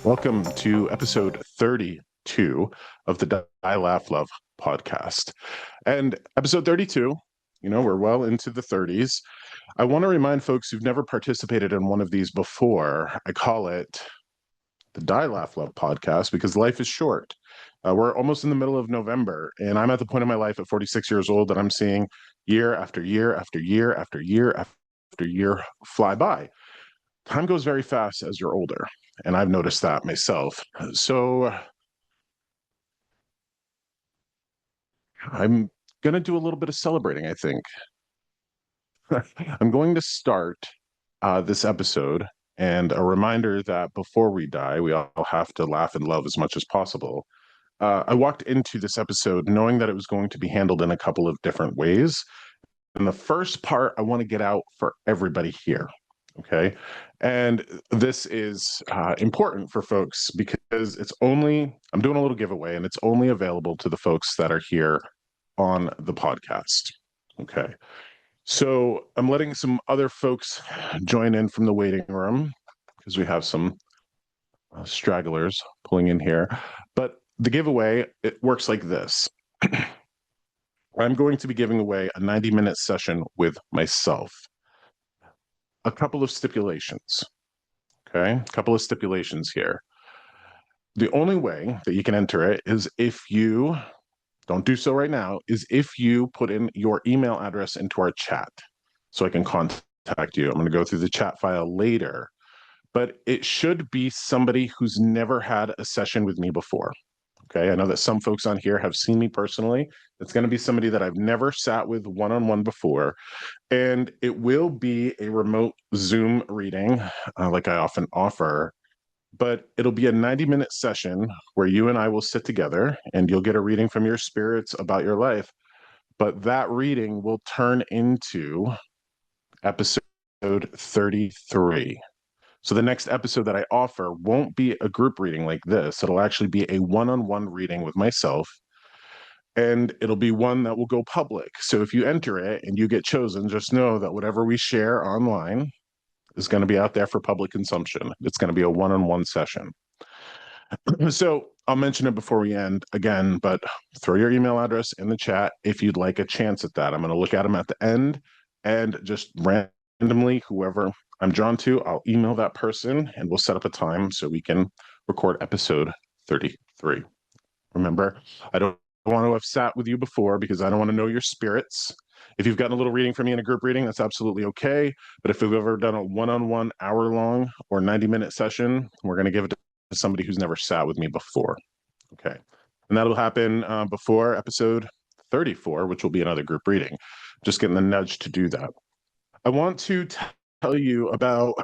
Welcome to episode 32 of the Die Laugh Love podcast. And episode 32, we're well into the 30s. I want to remind folks who've never participated in one of these before, I call it the Die Laugh Love podcast because life is short. We're almost in the middle of November, and I'm at the point in my life at 46 years old that I'm seeing year after year after year after year after year fly by. Time goes very fast as you're older, and I've noticed that myself. So I'm going to do a little bit of celebrating, I think. I'm going to start this episode, and a reminder that before we die, we all have to laugh and love as much as possible. I walked into this episode knowing that it was going to be handled in a couple of different ways. And the first part I want to get out for everybody here. Okay. And this is important for folks because I'm doing a little giveaway and it's only available to the folks that are here on the podcast. Okay. So I'm letting some other folks join in from the waiting room because we have some stragglers pulling in here. But the giveaway, it works like this. I'm going to be giving away a 90-minute session with myself. A couple of stipulations. Okay. A couple of stipulations here. The only way that you can enter it is if you don't do so right now, is if you put in your email address into our chat so I can contact you. I'm going to go through the chat file later, but it should be somebody who's never had a session with me before. Okay. I know that some folks on here have seen me personally. It's going to be somebody that I've never sat with one-on-one before. And it will be a remote Zoom reading, like I often offer. But it'll be a 90-minute session where you and I will sit together and you'll get a reading from your spirits about your life. But that reading will turn into episode 33. So the next episode that I offer won't be a group reading like this. It'll actually be a one-on-one reading with myself. And it'll be one that will go public. So if you enter it and you get chosen, just know that whatever we share online is going to be out there for public consumption. It's going to be a one-on-one session. So I'll mention it before we end again, but throw your email address in the chat if you'd like a chance at that. I'm going to look at them at the end and just randomly, whoever I'm drawn to, I'll email that person and we'll set up a time so we can record episode 33. Remember, I don't want to have sat with you before because I don't want to know your spirits. If you've gotten a little reading from me in a group reading, that's absolutely okay. But if we've ever done a one-on-one hour-long or 90-minute session, we're going to give it to somebody who's never sat with me before. Okay. And that'll happen before episode 34, which will be another group reading. Just getting the nudge to do that. I want to tell you about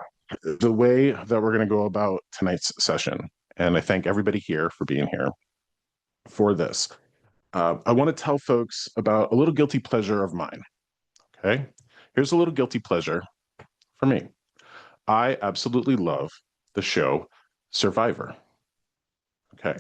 the way that we're going to go about tonight's session. And I thank everybody here for being here for this. I want to tell folks about a little guilty pleasure of mine. Okay. Here's a little guilty pleasure for me. I absolutely love the show Survivor. Okay.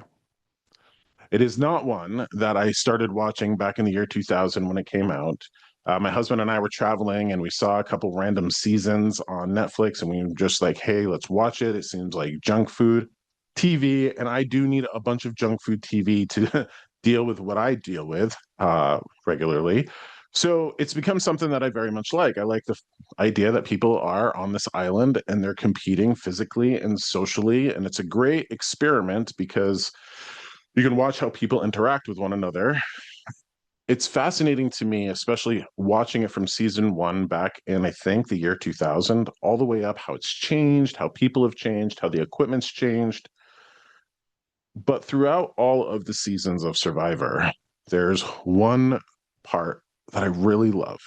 It is not one that I started watching back in the year 2000 when it came out. My husband and I were traveling and we saw a couple random seasons on Netflix and we were just like, hey, let's watch it. It seems like junk food TV. And I do need a bunch of junk food TV to deal with what I deal with regularly. So it's become something that I very much like. I like the idea that people are on this island and they're competing physically and socially. And it's a great experiment because you can watch how people interact with one another. It's fascinating to me, especially watching it from season one back in, I think, the year 2000, all the way up, how it's changed, how people have changed, how the equipment's changed. But throughout all of the seasons of Survivor, there's one part that I really love.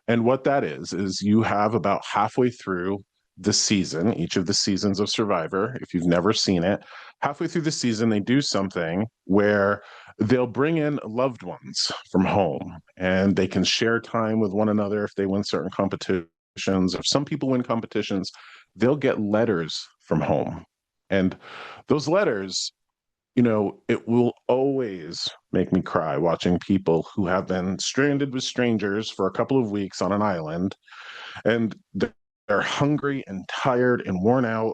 And what that is you have about halfway through the season, each of the seasons of Survivor, if you've never seen it, halfway through the season, they do something where they'll bring in loved ones from home and they can share time with one another if they win certain competitions. If some people win competitions, they'll get letters from home. And those letters, it will always make me cry watching people who have been stranded with strangers for a couple of weeks on an island and they're hungry and tired and worn out.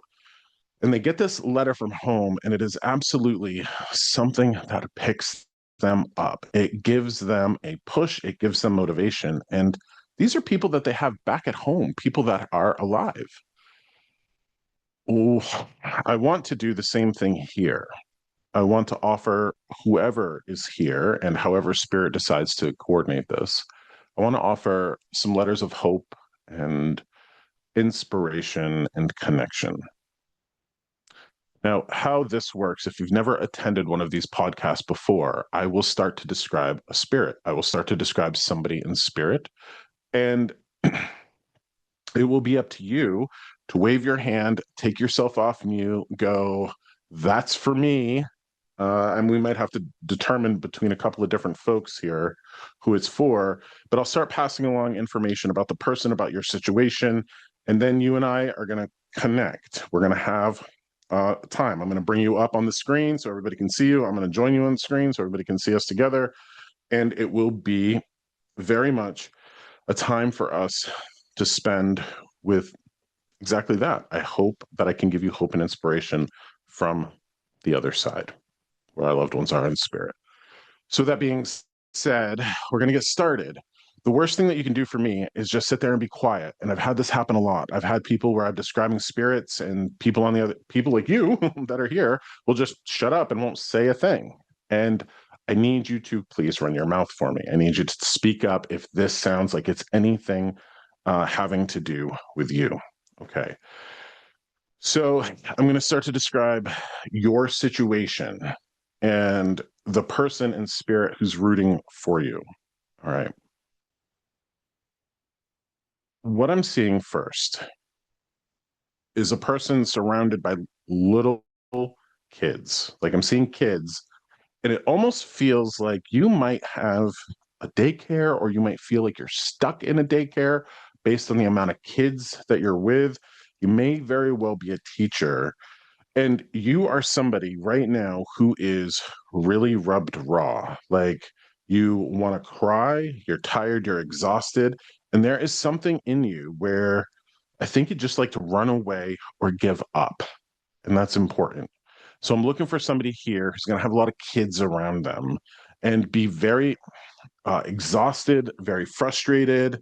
And they get this letter from home, and it is absolutely something that picks them up. It gives them a push, it gives them motivation. And these are people that they have back at home, people that are alive. Oh, I want to do the same thing here. I want to offer whoever is here and however spirit decides to coordinate this. I want to offer some letters of hope and inspiration and connection. Now, how this works, if you've never attended one of these podcasts before, I will start to describe a spirit. I will start to describe somebody in spirit. And it will be up to you to wave your hand, take yourself off mute, go, that's for me. And we might have to determine between a couple of different folks here who it's for, but I'll start passing along information about the person, about your situation, and then you and I are going to connect. We're going to have time. I'm going to bring you up on the screen so everybody can see you. I'm going to join you on the screen so everybody can see us together, and it will be very much a time for us to spend with exactly that. I hope that I can give you hope and inspiration from the other side, where our loved ones are in spirit. So that being said, we're going to get started. The worst thing that you can do for me is just sit there and be quiet. And I've had this happen a lot. I've had people where I'm describing spirits and people on the other, people like you that are here will just shut up and won't say a thing. And I need you to please run your mouth for me. I need you to speak up if this sounds like it's anything having to do with you. Okay. So I'm going to start to describe your situation and the person in spirit who's rooting for you. All right. What I'm seeing first is a person surrounded by little kids. Like I'm seeing kids, and it almost feels like you might have a daycare or you might feel like you're stuck in a daycare based on the amount of kids that you're with. You may very well be a teacher. And you are somebody right now who is really rubbed raw. Like you want to cry, you're tired, you're exhausted, and there is something in you where I think you'd just like to run away or give up. And that's important. So I'm looking for somebody here who's going to have a lot of kids around them and be very exhausted, very frustrated,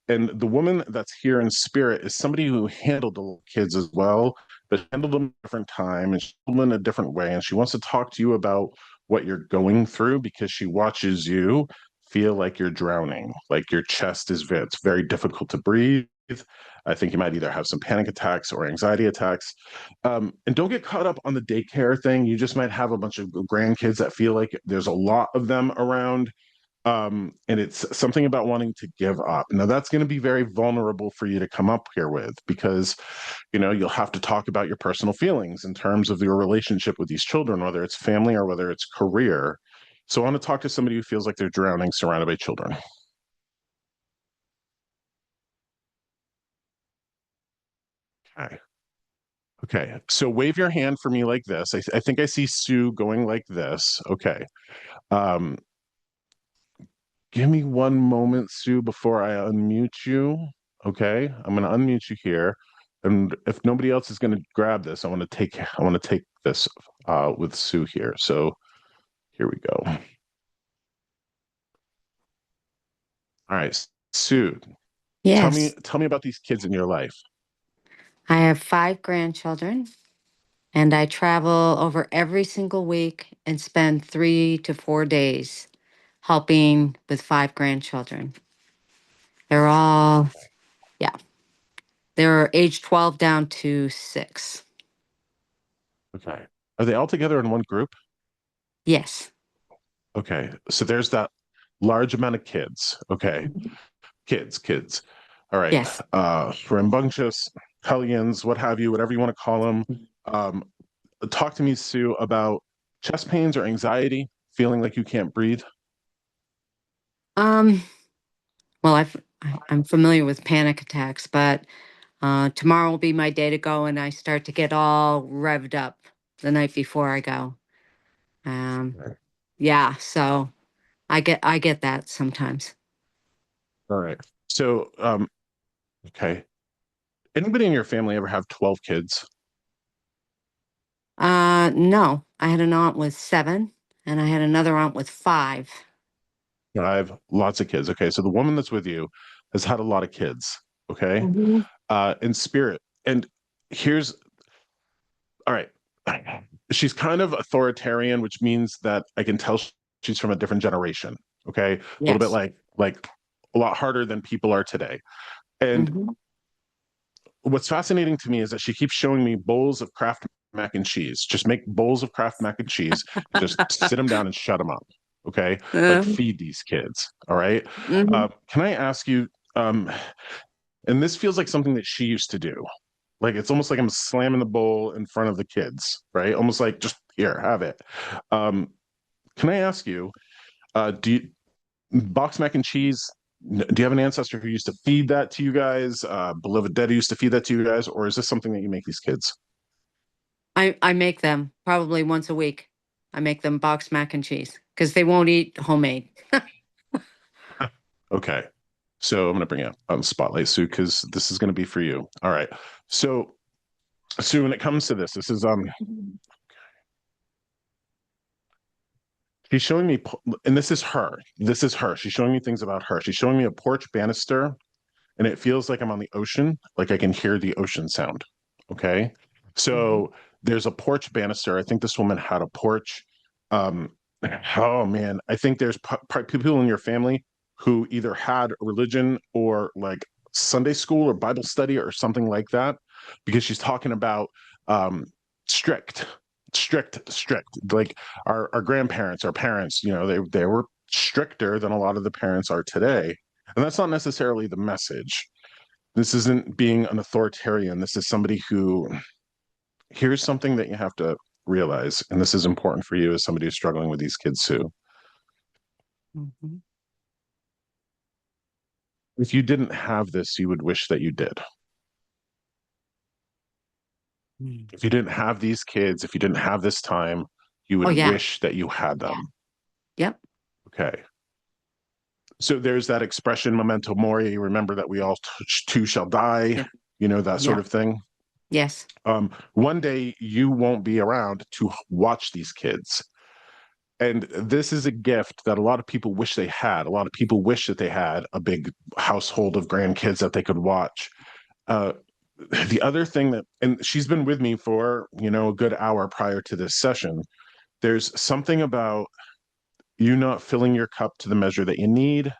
and the woman that's here in spirit is somebody who handled the little kids as well, but handled them a different time and she handled them in a different way. And she wants to talk to you about what you're going through because she watches you feel like you're drowning, like your chest is it's very difficult to breathe. I think you might either have some panic attacks or anxiety attacks. And don't get caught up on the daycare thing. You just might have a bunch of grandkids that feel like there's a lot of them around, and it's something about wanting to give up. Now that's going to be very vulnerable for you to come up here with because you'll have to talk about your personal feelings in terms of your relationship with these children, whether it's family or whether it's career. So I want to talk to somebody who feels like they're drowning surrounded by children. Okay. Okay, so wave your hand for me like this. I think I see Sue going like this. Okay. um Give me one moment, Sue, before I unmute you. Okay, I'm going to unmute you here, and if nobody else is going to grab this, I want to take this with Sue here. So here we go. All right, Sue, tell me Yes, tell me about these kids in your life. I have 5 grandchildren, and I travel over every single week and spend 3 to 4 days helping with 5 grandchildren. They're all, yeah, they're age 12 down to 6. Okay, are they all together in one group? Yes, Okay, so there's that large amount of kids. Okay, kids. All right, yes. rambunctious hellions, what have you, whatever you want to call them. Um, Talk to me, Sue, about chest pains or anxiety, feeling like you can't breathe. Um, well, I'm familiar with panic attacks, but tomorrow will be my day to go, and I start to get all revved up the night before I go. Um, Right. yeah, so I get that sometimes. All right. So, okay. Anybody in your family ever have 12 kids? No, I had an aunt with 7, and I had another aunt with 5. I have lots of kids. Okay, so the woman that's with you has had a lot of kids. Okay, Hmm. in spirit. And here's all right. She's kind of authoritarian, which means that I can tell she's from a different generation. Okay, a little bit Yes. like a lot harder than people are today. And Hmm. what's fascinating to me is that she keeps showing me bowls of Kraft mac and cheese. Just make bowls of Kraft mac and cheese and just sit them down and shut them up. Okay, like feed these kids. All right. Hmm. Can I ask you? Um, and this feels like something that she used to do. Like it's almost like I'm slamming the bowl in front of the kids, right? Almost like just here, have it. Um, can I ask you, do you box mac and cheese? Do you have an ancestor who used to feed that to you guys? Beloved dead who used to feed that to you guys, or is this something that you make these kids? I make them probably once a week. I make them boxed mac and cheese because they won't eat homemade. Okay, so I'm gonna bring you on the spotlight, Sue, because this is gonna be for you. All right, so Sue, when it comes to this, this is she's showing me, and this is her. This is her. She's showing me things about her. She's showing me a porch banister and it feels like I'm on the ocean, like I can hear the ocean sound. Okay. Mhm. So there's a porch banister. I think this woman had a porch. Um, oh man, I think there's people in your family who either had religion or like Sunday school or Bible study or something like that, because she's talking about um, strict, strict. Like our grandparents, our parents, they were stricter than a lot of the parents are today, and that's not necessarily the message. This isn't being an authoritarian. This is somebody who, here's something that you have to realize, and this is important for you as somebody who's struggling with these kids too. Mhm. If you didn't have this, you would wish that you did. Mm. If you didn't have these kids, if you didn't have this time, you Oh would yeah. wish that you had them. Yep. Okay. So there's that expression, memento mori, remember that we all too shall die, Yep. that sort Yep. of thing. Yes. One day you won't be around to watch these kids. And this is a gift that a lot of people wish they had. A lot of people wish that they had a big household of grandkids that they could watch. Uh, the other thing that, and she's been with me for, a good hour prior to this session. There's something about you not filling your cup to the measure that you need,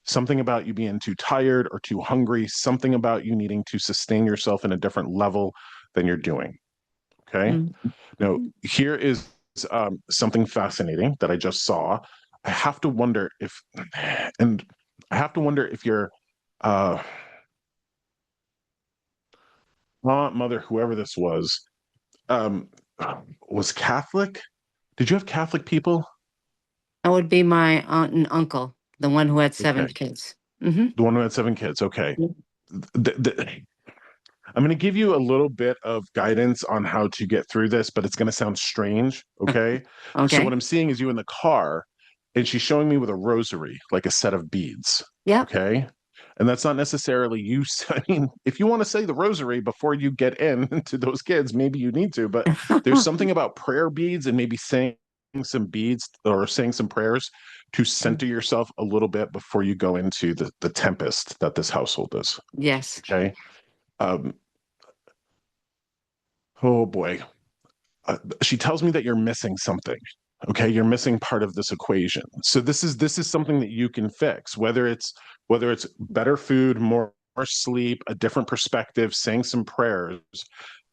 something about you being too tired or too hungry, something about you needing to sustain yourself in a different level than you're doing. Okay. Mm. Now, here is something fascinating that I just saw. I have to wonder if, and I have to wonder if your uh, aunt, mother, whoever this um, was Catholic. Did you have Catholic people? That would be my aunt and uncle, the one who had 7 Okay. kids. Hmm. The one who had 7 kids. Okay. I'm going to give you a little bit of guidance on how to get through this, but it's going to sound strange. Okay. So, what Okay. I'm seeing is you in the car, and she's showing me with a rosary, like a set of beads. Yep. Okay. And that's not necessarily you. I mean, if you want to say the rosary before you get in to those kids, maybe you need to, but there's something about prayer beads and maybe saying some beads or saying some prayers to center yourself a little bit before you go into the tempest that this household is. Yes. Okay. Um, oh boy. She tells me that you're missing something. Okay, you're missing part of this equation. So this is something that you can fix, whether it's better food, more sleep, a different perspective, saying some prayers.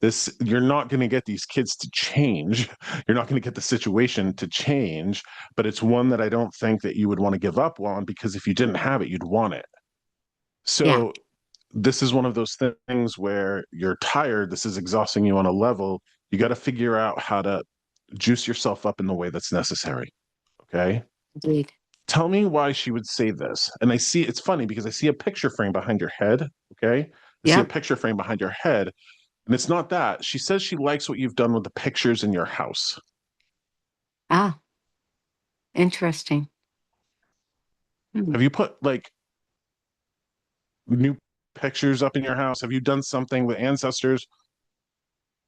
This, you're not going to get these kids to change. You're not going to get the situation to change, but it's one that I don't think that you would want to give up on, because if you didn't have it, you'd want it. Yeah. So this is one of those things where you're tired, this is exhausting you on a level. You got to figure out how to juice yourself up in the way that's necessary. Okay. Indeed. Tell me why she would say this. And I see, it's funny because I see a picture frame behind your head. Okay. I see a Yep. picture frame behind your head, and it's not that. She says she likes what you've done with the pictures in your house. Ah, interesting. Hmm. Have you put like new pictures up in your house? Have you done something with ancestors?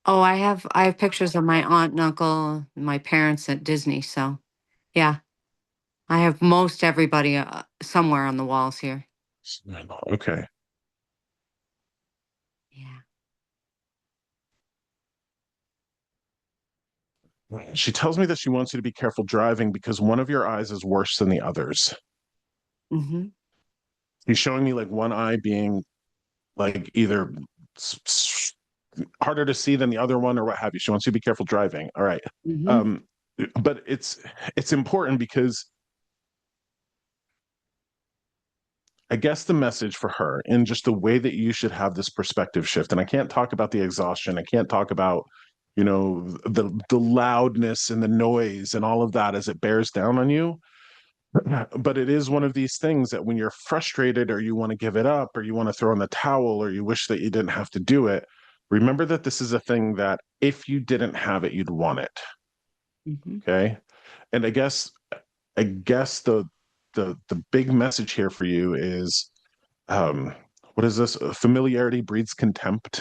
Oh, I have pictures of my aunt and uncle, and my parents at Disney. So yeah, I have most everybody somewhere on the walls here. Okay. Yeah. She tells me that she wants you to be careful driving because one of your eyes is worse than the others. Mm-hmm. She's showing me like one eye being like either harder to see than the other one or what have you. She wants you to be careful driving. All right. Mm-hmm. Um, but it's important because I guess the message for her and just the way that you should have this perspective shift. And I can't talk about the exhaustion. I can't talk about, the loudness and the noise and all of that as it bears down on you. But it is one of these things that when you're frustrated or you want to give it up or you want to throw in the towel or you wish that you didn't have to do it, remember that this is a thing that if you didn't have it, you'd want it. Mm-hmm. Okay. And I guess the big message here for you is um what is this? Familiarity breeds contempt.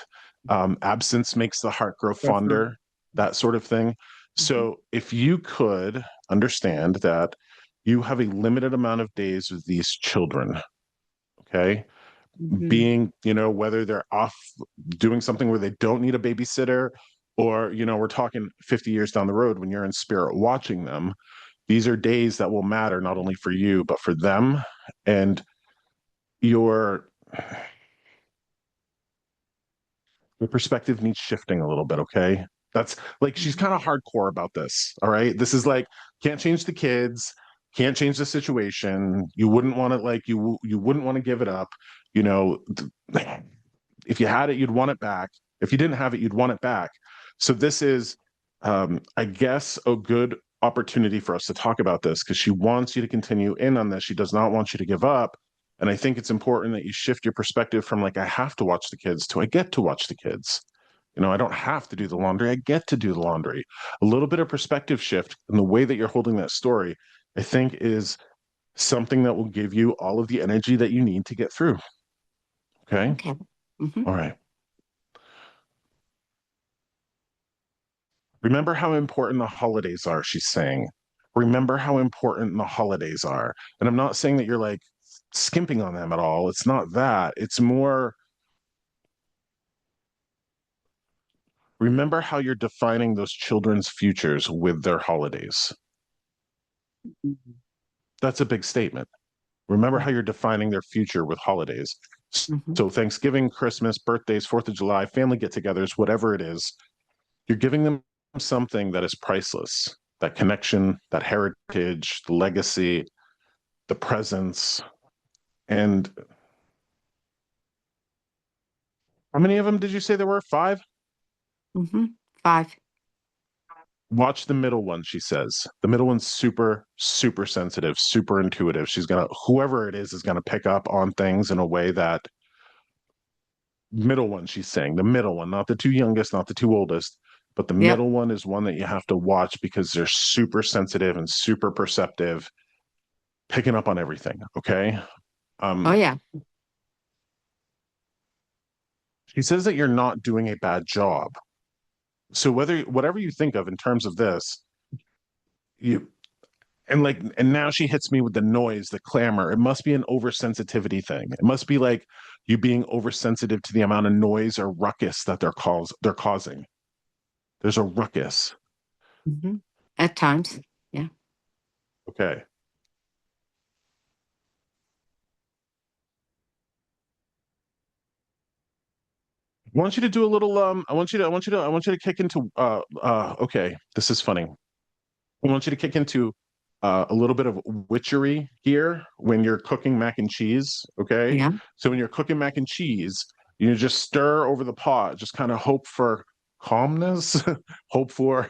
Absence makes the heart grow Definitely. fonder, that sort of thing. Mm-hmm. So if you could understand that you have a limited amount of days with these children, okay? Mm-hmm. Being, whether they're off doing something where they don't need a babysitter, or, we're talking 50 years down the road when you're in spirit watching them, these are days that will matter not only for you, but for them. And your the perspective needs shifting a little bit, okay? That's like she's Mm-hmm. kind of hardcore about this, all right? This is like can't change the kids, can't change the situation. You wouldn't want to like you wouldn't want to give it up, you know. If you had it, you'd want it back. If you didn't have it, you'd want it back. So this is I guess a good opportunity for us to talk about this because she wants you to continue in on this. She does not want you to give up. And I think it's important that you shift your perspective from like, I have to watch the kids to I get to watch the kids. I don't have to do the laundry. I get to do the laundry. A little bit of perspective shift in the way that you're holding that story, I think, is something that will give you all of the energy that you need to get through. Okay. Okay. Mm-hmm. All right. Remember how important the holidays are, she's saying. Remember how important the holidays are. And I'm not saying that you're like skimping on them at all. It's not that. It's more remember how you're defining those children's futures with their holidays. Mm-hmm. That's a big statement. Remember Yeah. how you're defining their future with holidays. Mm-hmm. So, Thanksgiving, Christmas, birthdays, 4th of July, family get togethers, whatever it is, you're giving them something that is priceless, that connection, that heritage, the legacy, the presence. And how many of them did you say there were? Five? Mm-hmm. 5. Watch the middle one, she says. The middle one's super, super sensitive, super intuitive. She's gonna, whoever it is gonna pick up on things in a way that middle one, she's saying, the middle one, not the two youngest, not the two oldest, but the Yep. middle one is one that you have to watch because they're super sensitive and super perceptive, picking up on everything. Okay. Oh Um, yeah. she says that you're not doing a bad job. So whatever you think of in terms of this, you and now she hits me with the noise, the clamor. It must be an oversensitivity thing. It must be like you being oversensitive to the amount of noise or ruckus that they're causing. There's a ruckus. Mm-hmm. At times. Yeah. Okay. I want you to do a little I want you to kick into okay, this is funny. I want you to kick into a little bit of witchery here when you're cooking mac and cheese. Okay. Yeah. So when you're cooking mac and cheese, you just stir over the pot, just kind of hope for calmness, hope for,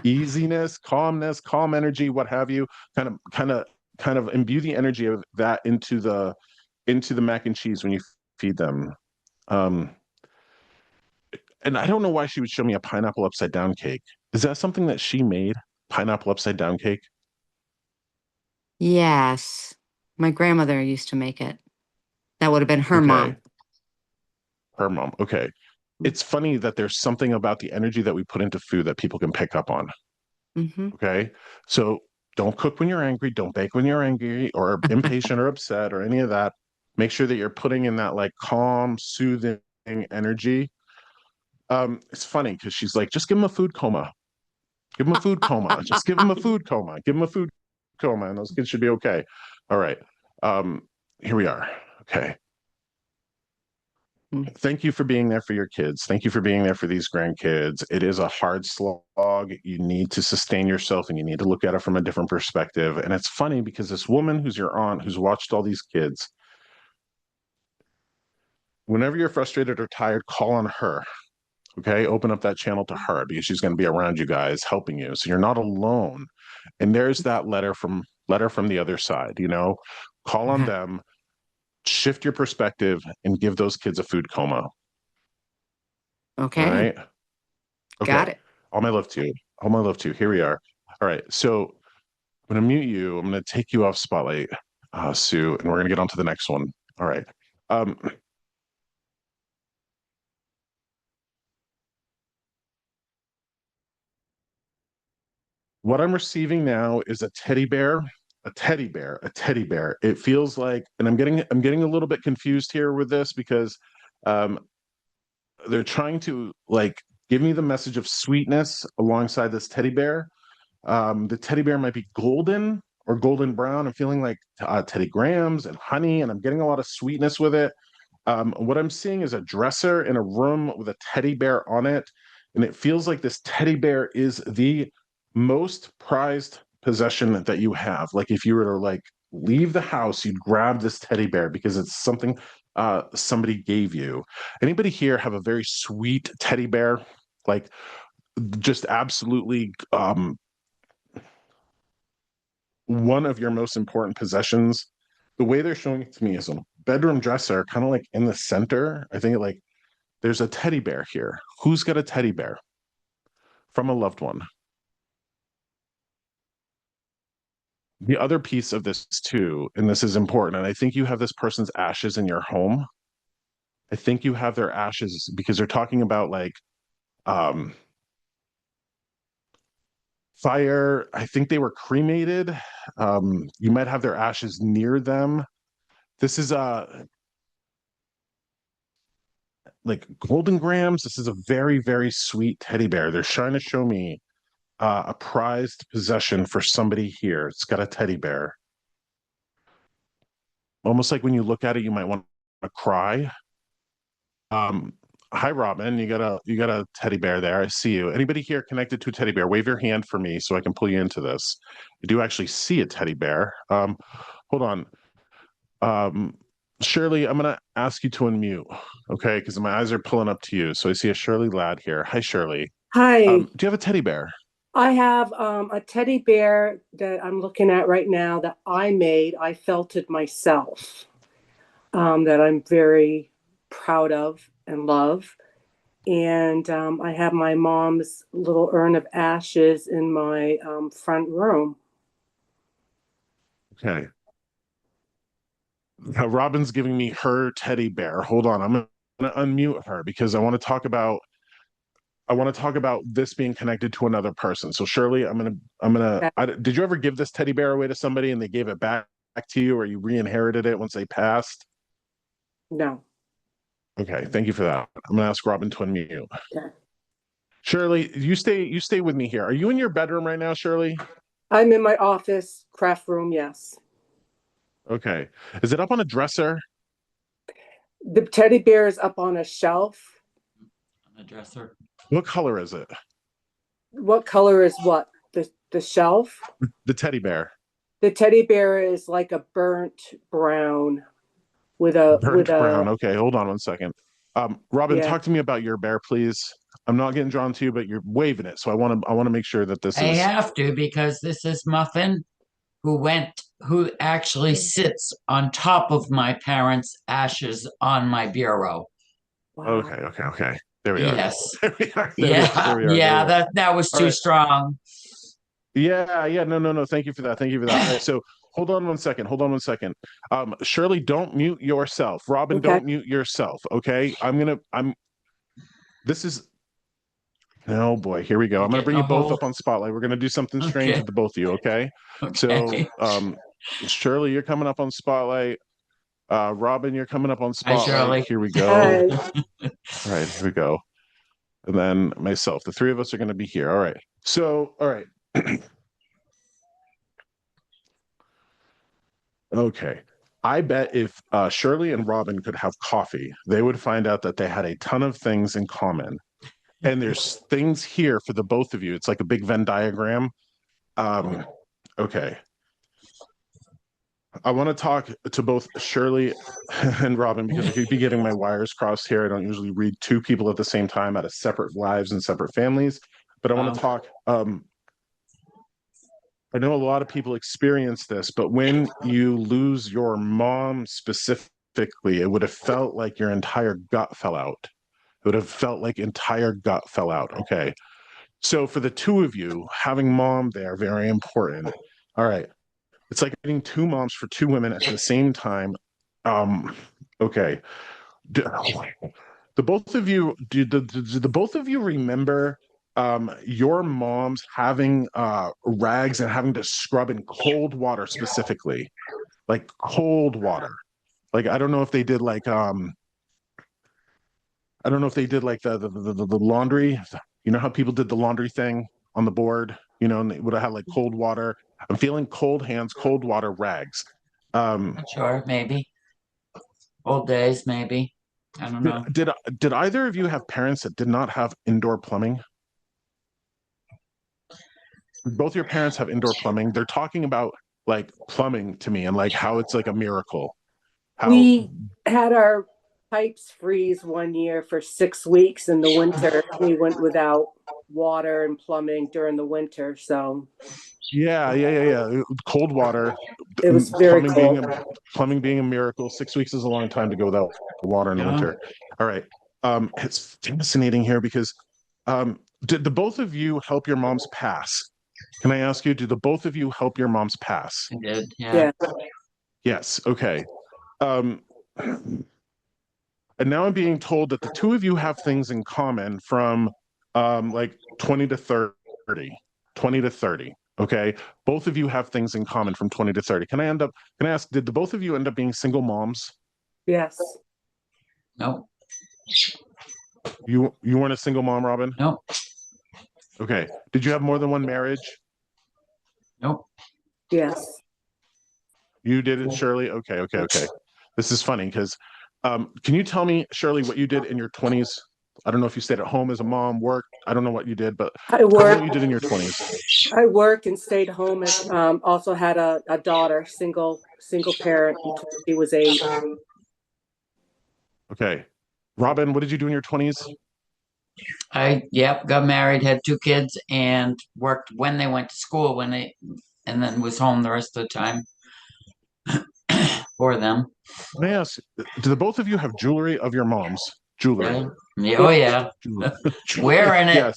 easiness, calmness, calm energy, what have you. Kind of imbue the energy of that into the mac and cheese when you feed them. Um, and I don't know why she would show me a pineapple upside down cake. Is that something that she made? Pineapple upside down cake? Yes. My grandmother used to make it. That would have been her Okay. mom. Her mom. Okay. it's funny that there's something about the energy that we put into food that people can pick up on. Mm-hmm. Okay. So don't cook when you're angry. Don't bake when you're angry or impatient or upset or any of that. Make sure that you're putting in that like calm, soothing energy. It's funny because she's like, just give him a food coma. Give him a food coma. Just give him a food coma. Give him a food coma, and those kids should be okay. All right. Um, Here we are. Okay. Thank you for being there for your kids. Thank you for being there for these grandkids. It is a hard slog. You need to sustain yourself and you need to look at it from a different perspective. And it's funny because this woman who's your aunt, who's watched all these kids, whenever you're frustrated or tired, call on her. Okay. Open up that channel to her because she's going to be around you guys helping you. So you're not alone. And there's that letter from the other side, call on them, shift your perspective and give those kids a food coma. All Okay. right. Got Okay. it. All my love to you. All my love to you. Here we are. All right. So I'm going to mute you. I'm going to take you off spotlight, Sue, and we're going to get on to the next one. All right. Um, what I'm receiving now is a teddy bear, a teddy bear, a teddy bear. It feels like, and I'm getting a little bit confused here with this because um, they're trying to like give me the message of sweetness alongside this teddy bear. The teddy bear might be golden or golden brown. I'm feeling like Teddy Grahams and honey, and I'm getting a lot of sweetness with it. What I'm seeing is a dresser in a room with a teddy bear on it, and it feels like this teddy bear is the most prized possession that you have. Like if you were to like leave the house, you'd grab this teddy bear because it's something somebody gave you. Anybody here have a very sweet teddy bear? Like just absolutely one of your most important possessions. The way they're showing it to me is a bedroom dresser, kind of like in the center. I think like there's a teddy bear here. Who's got a teddy bear from a loved one? The other piece of this too, and this is important, and I think you have this person's ashes in your home. I think you have their ashes because they're talking about like um fire. I think they were cremated. You might have their ashes near them. This is like Golden Grams. This is a very, very sweet teddy bear. They're trying to show me a prized possession for somebody here. It's got a teddy bear. Almost like when you look at it, you might want to cry. Um, Hi, Robin. You got a teddy bear there. I see you. Anybody here connected to a teddy bear? Wave your hand for me so I can pull you into this. I do actually see a teddy bear. Hold on. Um, Shirley, I'm gonna ask you to unmute, okay? Because my eyes are pulling up to you. So I see a Shirley Ladd here. Hi, Shirley. Hi, Do you have a teddy bear? I have a teddy bear that I'm looking at right now that I made. I felted myself, that I'm very proud of and love. And I have my mom's little urn of ashes in my front room. Okay. Now, Robin's giving me her teddy bear. Hold on, I'm gonna unmute her because I want to talk about this being connected to another person. So Shirley, did you ever give this teddy bear away to somebody and they gave it back to you, or you re-inherited it once they passed? No. Okay, thank you for that. I'm gonna ask Robin to unmute. Okay. Shirley, you stay with me here. Are you in your bedroom right now, Shirley? I'm in my office, craft room, yes. Okay. Is it up on a dresser? The teddy bear is up on a shelf. On the dresser. What color is it? What color is what? The shelf? The teddy bear. The teddy bear is like a burnt brown with a Burnt brown. Okay, hold on one second. Robin, yeah. talk to me about your bear, please. I'm not getting drawn to you, but you're waving it, so I want to make sure that this I is have to because this is Muffin who actually sits on top of my parents' ashes on my bureau. Wow. okay. Okay, okay. There we are. Yes. There we are. There we are. Yeah. There we are. There we Yeah. are. That was All too right. strong. Yeah, yeah. No, no, no. Thank you for that. Thank you for that. All right. So hold on one second. Hold on one second. Shirley, don't mute yourself. Robin, Okay. don't mute yourself. Okay. this is, oh boy, here we go. I'm going to Getting bring a you both whole. up on Spotlight. We're going to do something strange Okay. with the both of you, okay? So, Okay. Shirley, you're coming up on Spotlight. Robin, you're coming up on Hi, Spotlight. Shirley. Here we go. Hi. All right, here we go. And then myself. The three of us are going to be here. All right. So, all right. Okay. I bet if Shirley and Robin could have coffee, they would find out that they had a ton of things in common. And there's things here for the both of you. It's like a big Venn diagram. Okay. I want to talk to both Shirley and Robin because I could be getting my wires crossed here. I don't usually read two people at the same time out of separate lives and separate families. But I want to talk. I know a lot of people experience this, but when you lose your mom specifically, it would have felt like your entire gut fell out. It would have felt like entire gut fell out. Okay. So for the two of you, having mom there, very important. All right. It's like getting two moms for two women at the same time. Okay. The both of you, do the both of you remember your moms having rags and having to scrub in cold water specifically? Like cold water. Like I don't know if they did like I don't know if they did like the laundry. You know how people did the laundry thing on the board, you know, and they would have had like cold water. I'm feeling cold hands, cold water, rags. Sure, maybe. Old days, maybe. I don't Did know. did did either of you have parents that did not have indoor plumbing? Both your parents have indoor plumbing. They're talking about like plumbing to me and like how it's like a miracle. How We had our pipes freeze one year for 6 weeks in the winter. We went without water and plumbing during the winter. So yeah. Cold water, it was very plumbing being cold. a plumbing being a miracle. 6 weeks is a long time to go without water in the Yeah. winter. All right. It's fascinating here because did the both of you help your moms pass? Can I ask you, did the both of you help your moms pass? I did. Yeah. Yeah. Yes. Okay. Um, and now I'm being told that the two of you have things in common from like 20 to 30, 20 to 30. Okay. Both of you have things in common from 20 to 30. Can I ask, did the both of you end up being single moms? Yes. Nope. You weren't a single mom, Robin? Nope. Okay. Did you have more than one marriage? Nope. Yes. You did it, Shirley? Okay. This is funny because can you tell me, Shirley, what you did in your 20s? I don't know if you stayed at home as a mom, worked. I don't know what you did, but I tell me what you worked. did in your 20s. I worked and stayed home. As also had a daughter, single parent until she was 8. Okay. Robin, what did you do in your 20s? Yep, got married, had two kids, and worked when they went to school and then was home the rest of the time for them. Can I ask, do the both of you have jewelry of your mom's? Jewelry. Yeah. Yeah, oh yeah. Jewelry. Wearing it. Yes.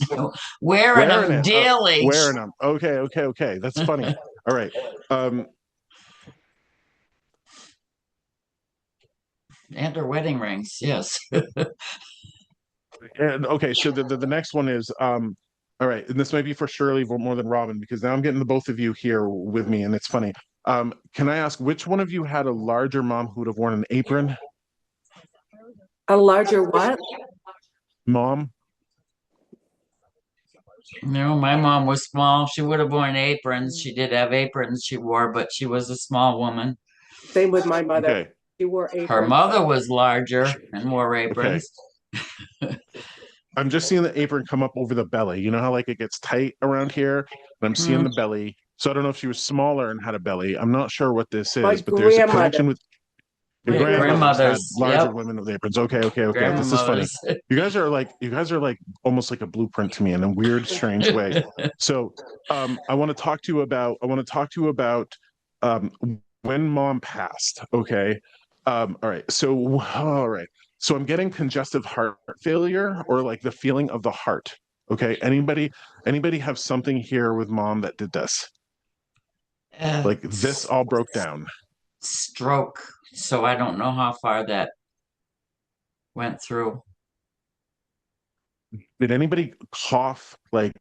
Wearing Wearing them it. daily. Wearing them. Okay. That's funny. All right. Um, And her wedding rings, yes. and okay, so the next one is all right, and this might be for Shirley more than Robin because now I'm getting the both of you here with me, and it's funny. Can I ask which one of you had a larger mom who would have worn an apron? A larger what? Mom? No, my mom was small. She would have worn aprons. She did have aprons she wore, but she was a small woman. Same with my mother. Okay. She wore Her aprons. mother was larger and wore Okay. aprons. I'm just seeing the apron come up over the belly. You know how like it gets tight around here? And I'm seeing Hmm. the belly. So I don't know if she was smaller and had a belly. I'm not sure what this My is, but there's a grandmother. connection with your Yeah, grandmothers had grandmothers. larger Yep, women with aprons. Okay. This is funny. grandmothers. You guys are like almost like a blueprint to me in a weird, strange way. So I want to talk to you about um when mom passed. Okay. All right. So I'm getting congestive heart failure or like the feeling of the heart. Okay. Anybody have something here with mom that did this? Like this all broke down. Stroke. So I don't know how far that went through. Did anybody cough like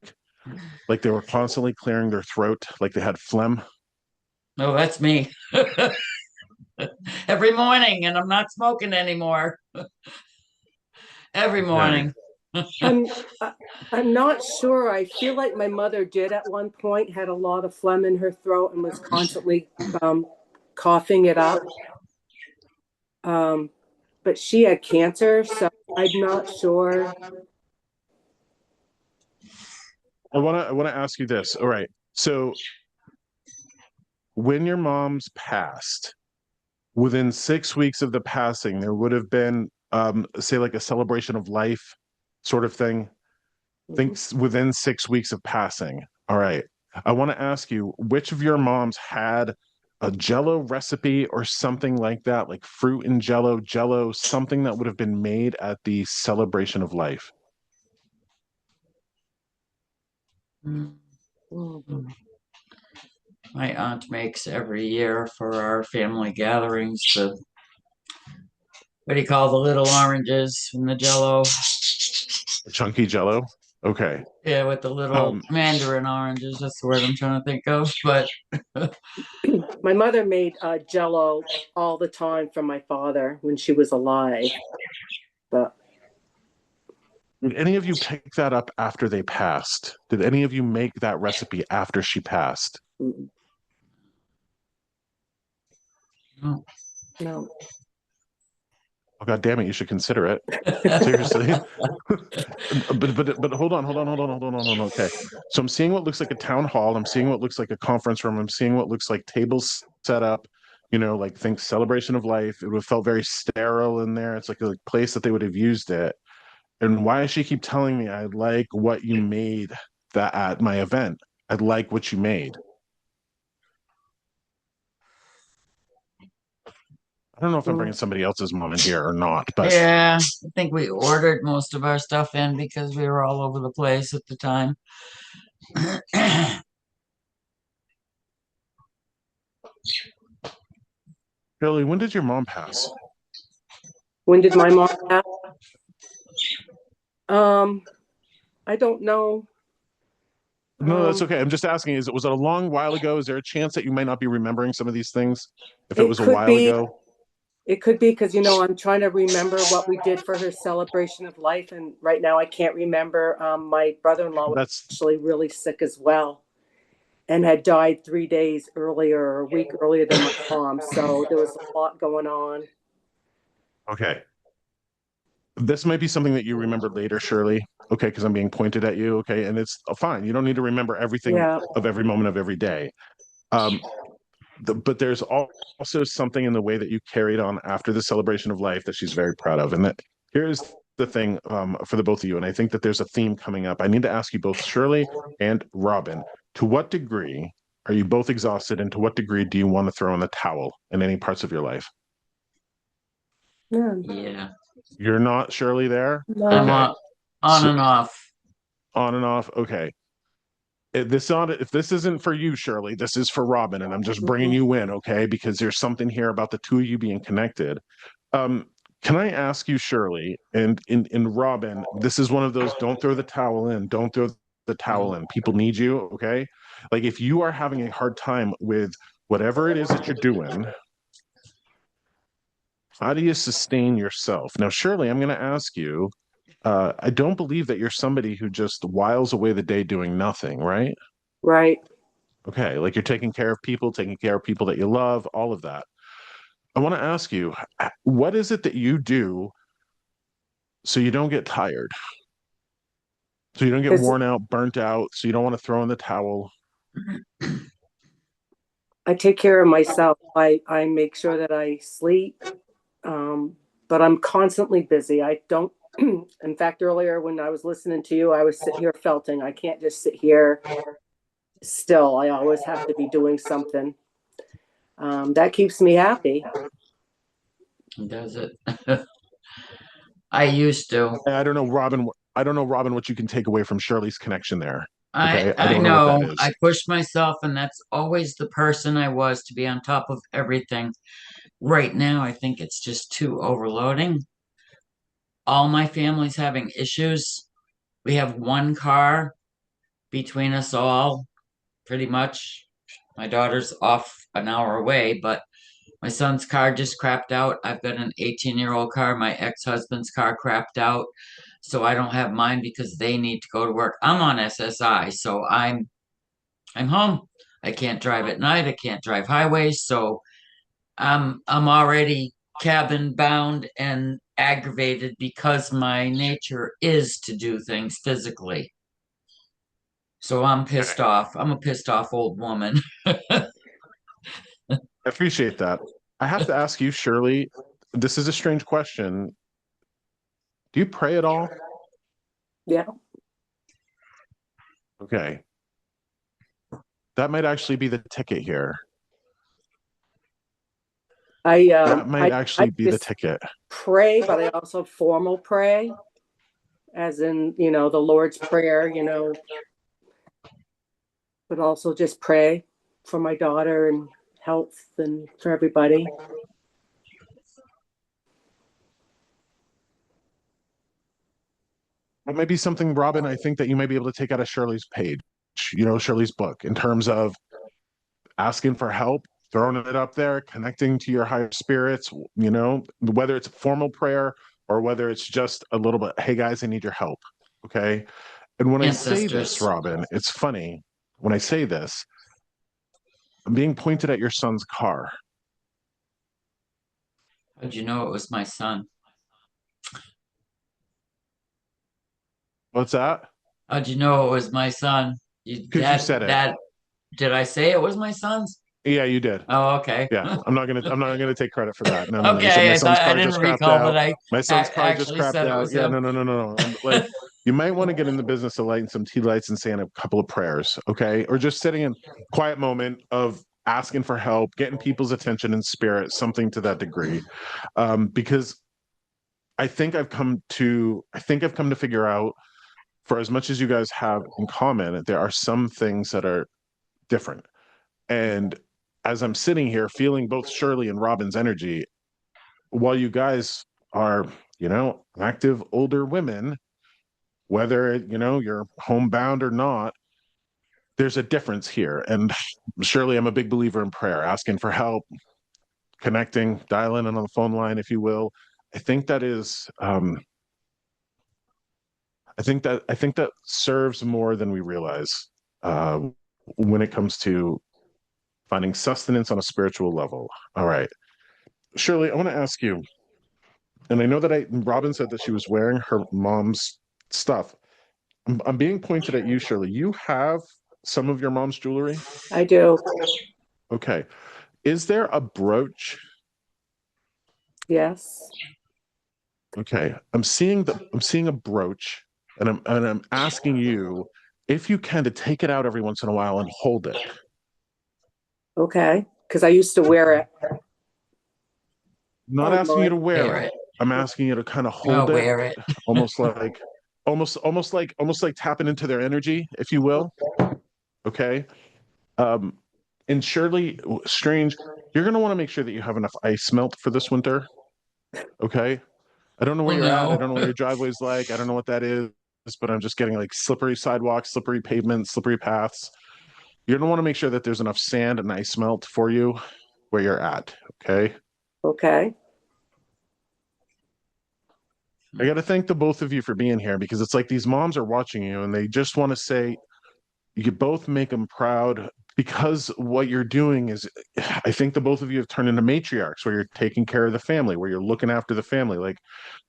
they were constantly clearing their throat, like they had phlegm? No, that's me. Every morning, and I'm not smoking anymore. Every Okay. morning. I'm I- I'm not sure. I feel like my mother did at one point, had a lot of phlegm in her throat and was constantly coughing it up. Um, but she had cancer, so I'm not sure. I want to ask you this. All right. So when your mom's passed, within 6 weeks of the passing, there would have been say like a celebration of life sort of thing. Mhm. Thinks within 6 weeks of passing. All right. I want to ask you, which of your moms had a jello recipe or something like that, like fruit and jello, something that would have been made at the celebration of life? Mm. Mm. My aunt makes every year for our family gatherings the what do you call the little oranges from the jello? Chunky jello. Okay. Yeah, with the little Um, mandarin oranges. That's the word I'm trying to think of. But My mother made Jello all the time for my father when she was alive. But did any of you pick that up after they passed? Did any of you make that recipe after she passed? mm, no. no. Oh, God damn it, you should consider it. Seriously. But hold on. Okay. So I'm seeing what looks like a town hall. I'm seeing what looks like a conference room. I'm seeing what looks like tables set up, like think celebration of life. It would have felt very sterile in there. It's like a place that they would have used it. And why does she keep telling me I like what you made that at my event? I like what you made. I don't know if I'm bringing Mm. somebody else's mom in here or not, but Yeah, I think we ordered most of our stuff in because we were all over the place at the time. Billy, when did your mom pass? When did my mom pass? Um, I don't know. No, that's Um, okay. I'm just asking, was it a long while ago? Is there a chance that you might not be remembering some of these things if it it was a could while be. ago? It could be because I'm trying to remember what we did for her celebration of life, and right now I can't remember. My brother-in-law was That's actually really sick as well, and had died 3 days earlier, or a week earlier than my mom. So there was a lot going on. okay. This might be something that you remember later, Shirley. Okay, because I'm being pointed at you. Okay, and it's fine. You don't need to remember everything Yeah, of every moment of every day. Um, but there's also something in the way that you carried on after the celebration of life that she's very proud of. And that here's the thing for the both of you. And I think that there's a theme coming up. I need to ask you both, Shirley and Robin, to what degree are you both exhausted? And to what degree do you want to throw in the towel in any parts of your life? yeah, Yeah, You're not Shirley there? I'm no, Okay. on So and off. on and off. Okay. If this isn't for you, Shirley, this is for Robin, and I'm just bringing mhm. you in, okay? Because there's something here about the two of you being connected. Um, can I ask you, Shirley, and in Robin, this is one of those don't throw the towel in, don't throw the towel in. People need you, okay? Like if you are having a hard time with whatever it is that you're doing, how do you sustain yourself? Now, Shirley, I'm going to ask you. I don't believe that you're somebody who just whiles away the day doing nothing, right? Right. Okay, like you're taking care of people that you love, all of that. I want to ask you, what is it that you do so you don't get tired? So you don't get Because worn out, burnt out, so you don't want to throw in the towel. I take care of myself. I make sure that I sleep, um, but I'm constantly busy. I don't. In fact, earlier when I was listening to you, I was sitting here felting. I can't just sit here still. I always have to be doing something. That keeps me happy. Does it? I used to. I don't know, Robin. I don't know, Robin, what you can take away from Shirley's connection there. I Okay, I I don't know what that know is. I pushed myself, and that's always the person I was to be on top of everything. Right now, I think it's just too overloading. All my family's having issues. We have one car between us all, pretty much. My daughter's off an hour away, but my son's car just crapped out. I've got an 18-year-old car. My ex-husband's car crapped out. So I don't have mine because they need to go to work. I'm on SSI, so I'm home. I can't drive at night. I can't drive highways, so I'm already cabin bound and aggravated because my nature is to do things physically. So I'm pissed off. I'm a pissed off old woman. I appreciate that. I have to ask you, Shirley, this is a strange question. Do you pray at all? Yeah. Okay. That might actually be the ticket here. That might I actually be the just ticket. pray, but I also formal pray, as in, the Lord's Prayer, but also just pray for my daughter and health and for everybody. That might be something, Robin, I think that you might be able to take out of Shirley's page, Shirley's book, in terms of asking for help, throwing it up there, connecting to your higher spirits, whether it's formal prayer or whether it's just a little bit, hey guys, I need your help. Okay. And when I say this, Ancestors. Robin, it's funny. When I say this, I'm being pointed at your son's car. How'd you know it was my son? What's that? How'd you know it was my son? Because you said it. That did I say it was my son's? Yeah, you did. Oh, okay. Yeah, I'm not gonna take credit for that. No, no, no. You said my Okay, son's I car didn't just crapped recall that out. I My son's car just actually crapped said it out. was Yeah, him. no, no, no, no, no. Like, you might want to get in the business of lighting some tea lights and saying a couple of prayers, okay? Or just sitting in quiet moment of asking for help, getting people's attention and spirit, something to that degree. Because I think I've come to figure out, for as much as you guys have in common, there are some things that are different. And as I'm sitting here feeling both Shirley and Robin's energy, while you guys are, active older women, whether, you're homebound or not, there's a difference here. And surely I'm a big believer in prayer, asking for help, connecting, dialing in on the phone line, if you will. I think that is, I think that serves more than we realize uh, when it comes to finding sustenance on a spiritual level. All right. Shirley, I want to ask you, and I know that Robin said that she was wearing her mom's stuff. I'm being pointed at you, Shirley. You have some of your mom's jewelry. I do. Okay. Is there a brooch? Yes. Okay. I'm seeing a brooch, and I'm asking you if you can to take it out every once in a while and hold it. Okay. Because I used to wear it. I'm not Oh, asking you Lord. to wear Wear it. it. I'm asking you to kind of Oh, hold it, wear it. almost like almost like tapping into their energy, if you will. Okay. Um, and surely, Strange, you're going to want to make sure that you have enough ice melt for this winter. Okay. I don't know where Oh you're at. I no. don't know what your driveway's like. I don't know what that is, but I'm just getting like slippery sidewalks, slippery pavements, slippery paths. You're going to want to make sure that there's enough sand and ice melt for you where you're at. Okay. Okay. I got to thank the both of you for being here, because it's like these moms are watching you and they just want to say, you both make them proud, because what you're doing is, I think the both of you have turned into matriarchs, where you're taking care of the family, where you're looking after the family, like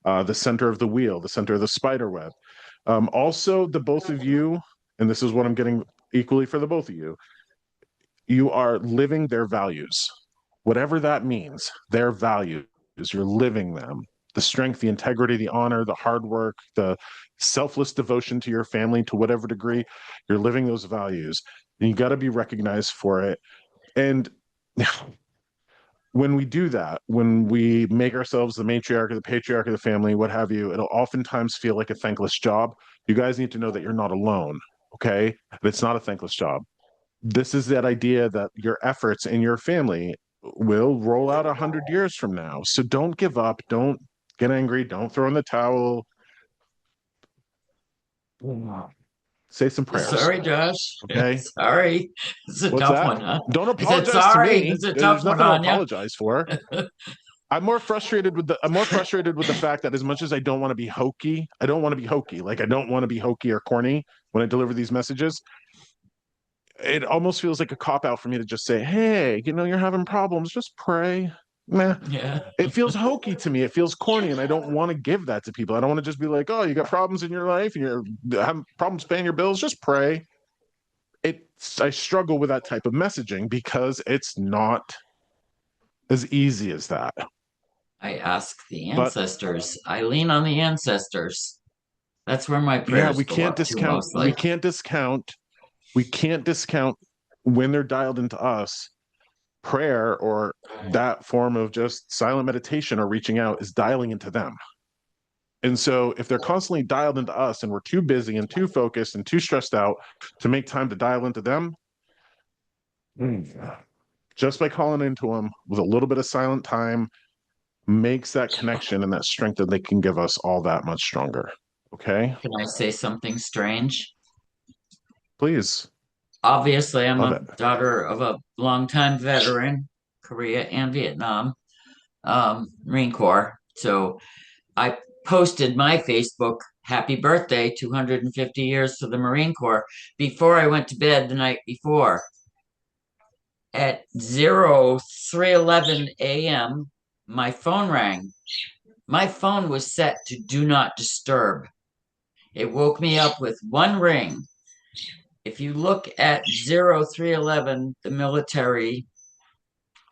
the center of the wheel, the center of the spider web. Also, the both of you, and this is what I'm getting equally for the both of you are living their values, whatever that means, their values. You're living them. The strength, the integrity, the honor, the hard work, the selfless devotion to your family, to whatever degree, you're living those values. And you got to be recognized for it. And when we do that, when we make ourselves the matriarch or the patriarch of the family, what have you, it'll oftentimes feel like a thankless job. You guys need to know that you're not alone. Okay. It's not a thankless job. This is that idea that your efforts in your family will roll out 100 years from now. So don't give up. Don't get angry. Don't throw in the towel. Say some prayers. Sorry, Josh. Okay. Sorry. It's a What's tough that? one, huh? Don't I said, apologize to sorry. me. It's a There's tough one nothing to on you. apologize for. I'm more frustrated with the fact that as much as I don't want to be hokey, I don't want to be hokey. Like I don't want to be hokey or corny when I deliver these messages. It almost feels like a cop out for me to just say, "Hey, you're having problems. Just pray." Nah, Yeah. it feels hokey to me. It feels corny, and I don't want to give that to people. I don't want to just be like, "Oh, you got problems in your life, and you're having problems paying your bills. Just pray." I struggle with that type of messaging because it's not as easy as that. I ask the But ancestors. I lean on the ancestors. That's where my yeah, prayers go up to mostly. we can't discount when they're dialed into us. Prayer or that form of just silent meditation or reaching out is dialing into them. And so if they're constantly dialed into us and we're too busy and too focused and too stressed out to make time to dial into them, just by calling into them with a little bit of silent time makes that connection and that strength that they can give us all that much stronger. Okay? Can I say something strange? Please. Obviously, I'm Love a it. daughter of a longtime veteran, Korea and Vietnam, Marine Corps. So I posted my Facebook happy birthday, 250 years to the Marine Corps, before I went to bed the night before. At 03:11 a.m., my phone rang. My phone was set to do not disturb. It woke me up with one ring. If you look at 03:11, the military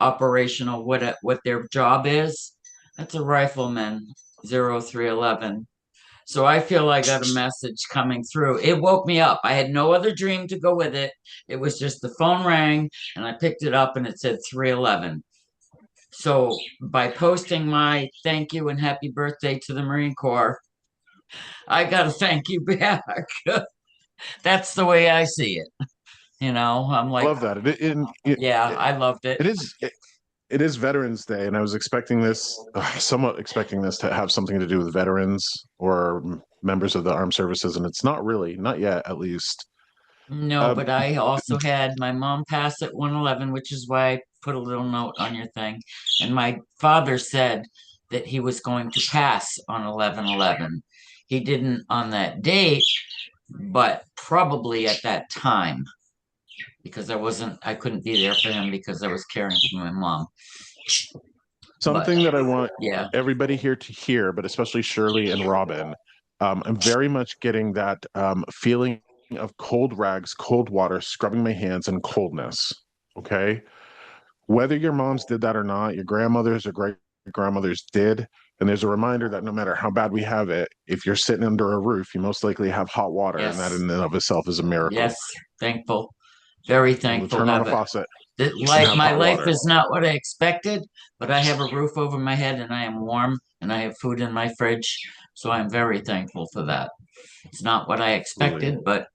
operational what their job is, that's a rifleman, 03:11. So I feel I got a message coming through. It woke me up. I had no other dream to go with it. It was just the phone rang and I picked it up and it said 3:11. So by posting my thank you and happy birthday to the Marine Corps, I got a thank you back. That's the way I see it. I'm I like, love that. It, yeah, I loved it. it is it is Veterans Day, and I was expecting somewhat expecting this to have something to do with veterans or members of the armed services, and it's not really, not yet, at least. No, Um, but I also had my mom pass at 111, which is why I put a little note on your thing. And my father said that he was going to pass on 11/11. He didn't on that date, but probably at that time because I couldn't be there for him because I was caring for my mom. But Something that I want yeah, everybody here to hear, but especially Shirley and Robin, I'm very much getting that feeling of cold rags, cold water, scrubbing my hands, and coldness. Okay. Whether your moms did that or not, your grandmothers or great grandmothers did. And there's a reminder that no matter how bad we have it, if you're sitting under a roof, you most likely have hot water. And that yes, in and of itself is a miracle. yes, thankful, very Able to thankful turn to on a have it. faucet and Like have my hot life water. is not what I expected, but I have a roof over my head and I am warm and I have food in my fridge. So I'm very thankful for that. It's not what I Absolutely. expected, but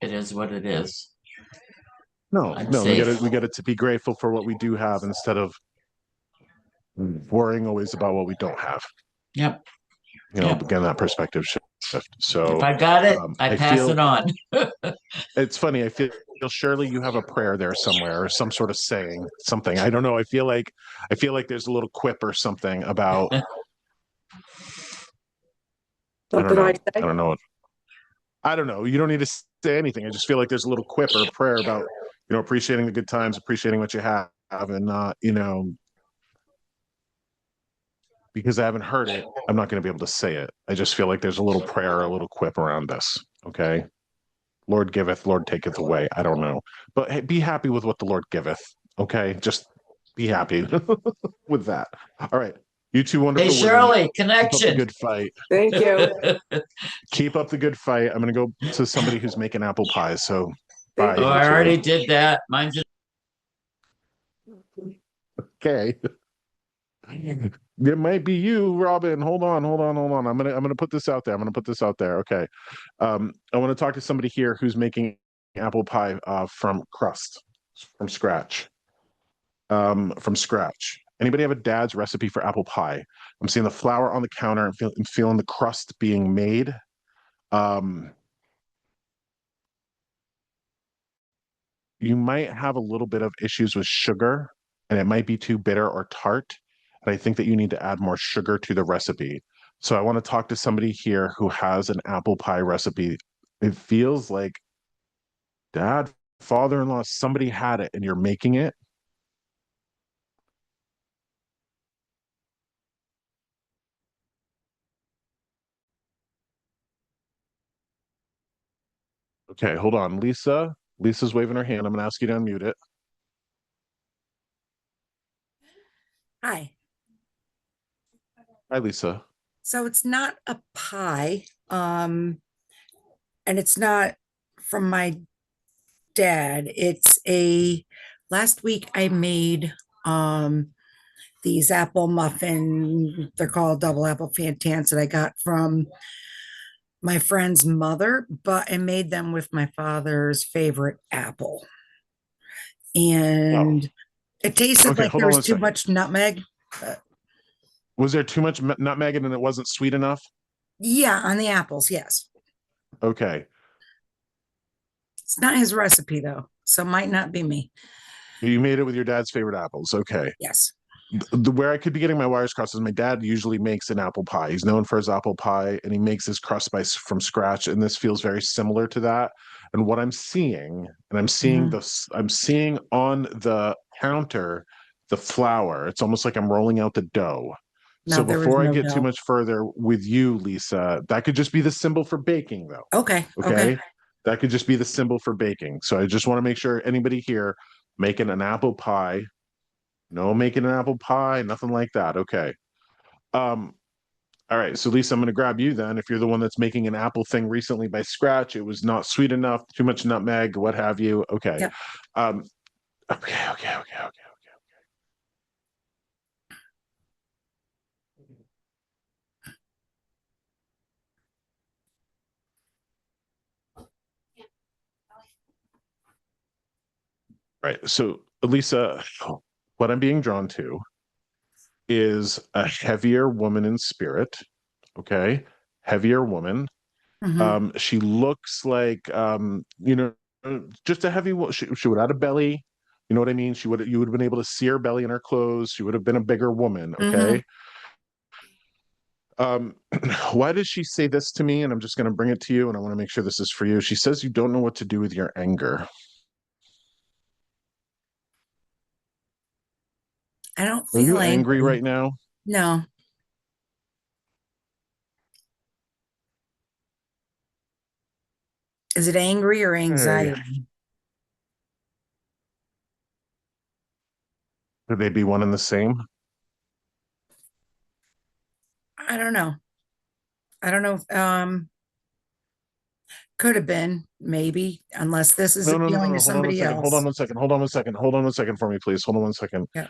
it is what it is. No, I'm no, safe. we get it to be grateful for what we do have instead of worrying always about what we don't have. Yep. Yep. Again, that perspective shift. If So I got it, I I pass feel it on. it's funny. I feel surely you have a prayer there somewhere or some sort of saying something. I don't know. I feel like there's a little quip or something about I don't Something I know. I say. don't know. I don't know. You don't need to say anything. I just feel like there's a little quip or a prayer about, appreciating the good times, appreciating what you have, and not, because I haven't heard it, I'm not going to be able to say it. I just feel like there's a little prayer or a little quip around this. Okay. Lord giveth, Lord taketh away. I don't know. But hey, be happy with what the Lord giveth. Okay. Just be happy with that. All right. You two Hey, wonderful women. Shirley, Keep up the connection. good fight. Thank you. Keep up the good fight. I'm going to go to somebody who's making apple pies. So Thank bye, Oh, you. you I two. already did that. Mine's Okay. It might be you, Robin. Hold on. I'm gonna put this out there. Okay. I want to talk to somebody here who's making apple pie from crust, from scratch. From scratch. Anybody have a dad's recipe for apple pie? I'm seeing the flour on the counter and feeling the crust being made. Um, you might have a little bit of issues with sugar, and it might be too bitter or tart. And I think that you need to add more sugar to the recipe. So I want to talk to somebody here who has an apple pie recipe. It feels like dad, father-in-law, somebody had it and you're making it. Okay, hold on. Lisa. Lisa's waving her hand. I'm going to ask you to unmute it. Hi. Hi, Lisa. So it's not a pie, and it's not from my dad. It's a last week I made these apple muffin, they're called double apple fantans that I got from my friend's mother, but I made them with my father's favorite apple. Oh, And it tasted okay. like Hold there on was one too second. much nutmeg. Was there too much nutmeg and it wasn't sweet enough? Yeah, on the apples, yes. Okay. It's not his recipe though, so might not be me. You made it with your dad's favorite apples. Okay. Yes. Where I could be getting my wires crossed is my dad usually makes an apple pie. He's known for his apple pie, and he makes his crust from scratch. And this feels very similar to that. And what I'm seeing, and I'm seeing Mhm. this, I'm seeing on the counter the flour. It's almost like I'm rolling out the dough. No, So there was before I no get too dough. much further with you, Lisa, that could just be the symbol for baking, though. Okay. Okay. Okay. That could just be the symbol for baking. So I just want to make sure anybody here making an apple pie, no making an apple pie, nothing like that. Okay. Um, all right. So Lisa, I'm gonna grab you then. If you're the one that's making an apple thing recently by scratch, it was not sweet enough, too much nutmeg, what have you. Okay. Yep. Um, okay. Right. So Lisa, what I'm being drawn to is a heavier woman in spirit. Okay. Heavier woman. Hmm. She looks like just a heavy. She would have had a belly. You know what I mean? You would have been able to see her belly in her clothes. She would have been a bigger woman. Hmm. Okay. Um, why does she say this to me? And I'm just going to bring it to you, and I want to make sure this is for you. She says you don't know what to do with your anger. I don't Are you feel angry angry. right now? No. Is it angry or Hey, anxiety? could they be one and the same? I don't know. I don't know. Could have been, maybe, unless this is No, no, no, appealing to no. Hold on one somebody second. Hold on else. one second. Hold on one second. Hold on one second for me, please. Hold on one second. Yeah.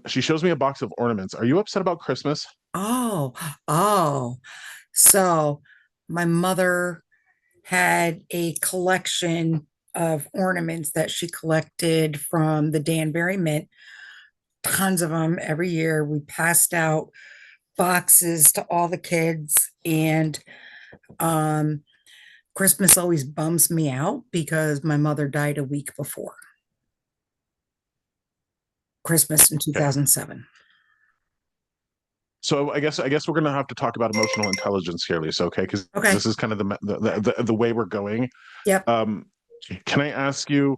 She shows me a box of ornaments. Are you upset about Christmas? Oh, oh. So my mother had a collection of ornaments that she collected from the Danbury Mint, tons of them every year. We passed out boxes to all the kids, and um Christmas always bums me out because my mother died a week before Christmas in Okay. 2007. So I guess we're gonna have to talk about emotional intelligence here, Lisa. Okay, because Okay. this is kind of the way we're going. Yep. Um, can I ask you?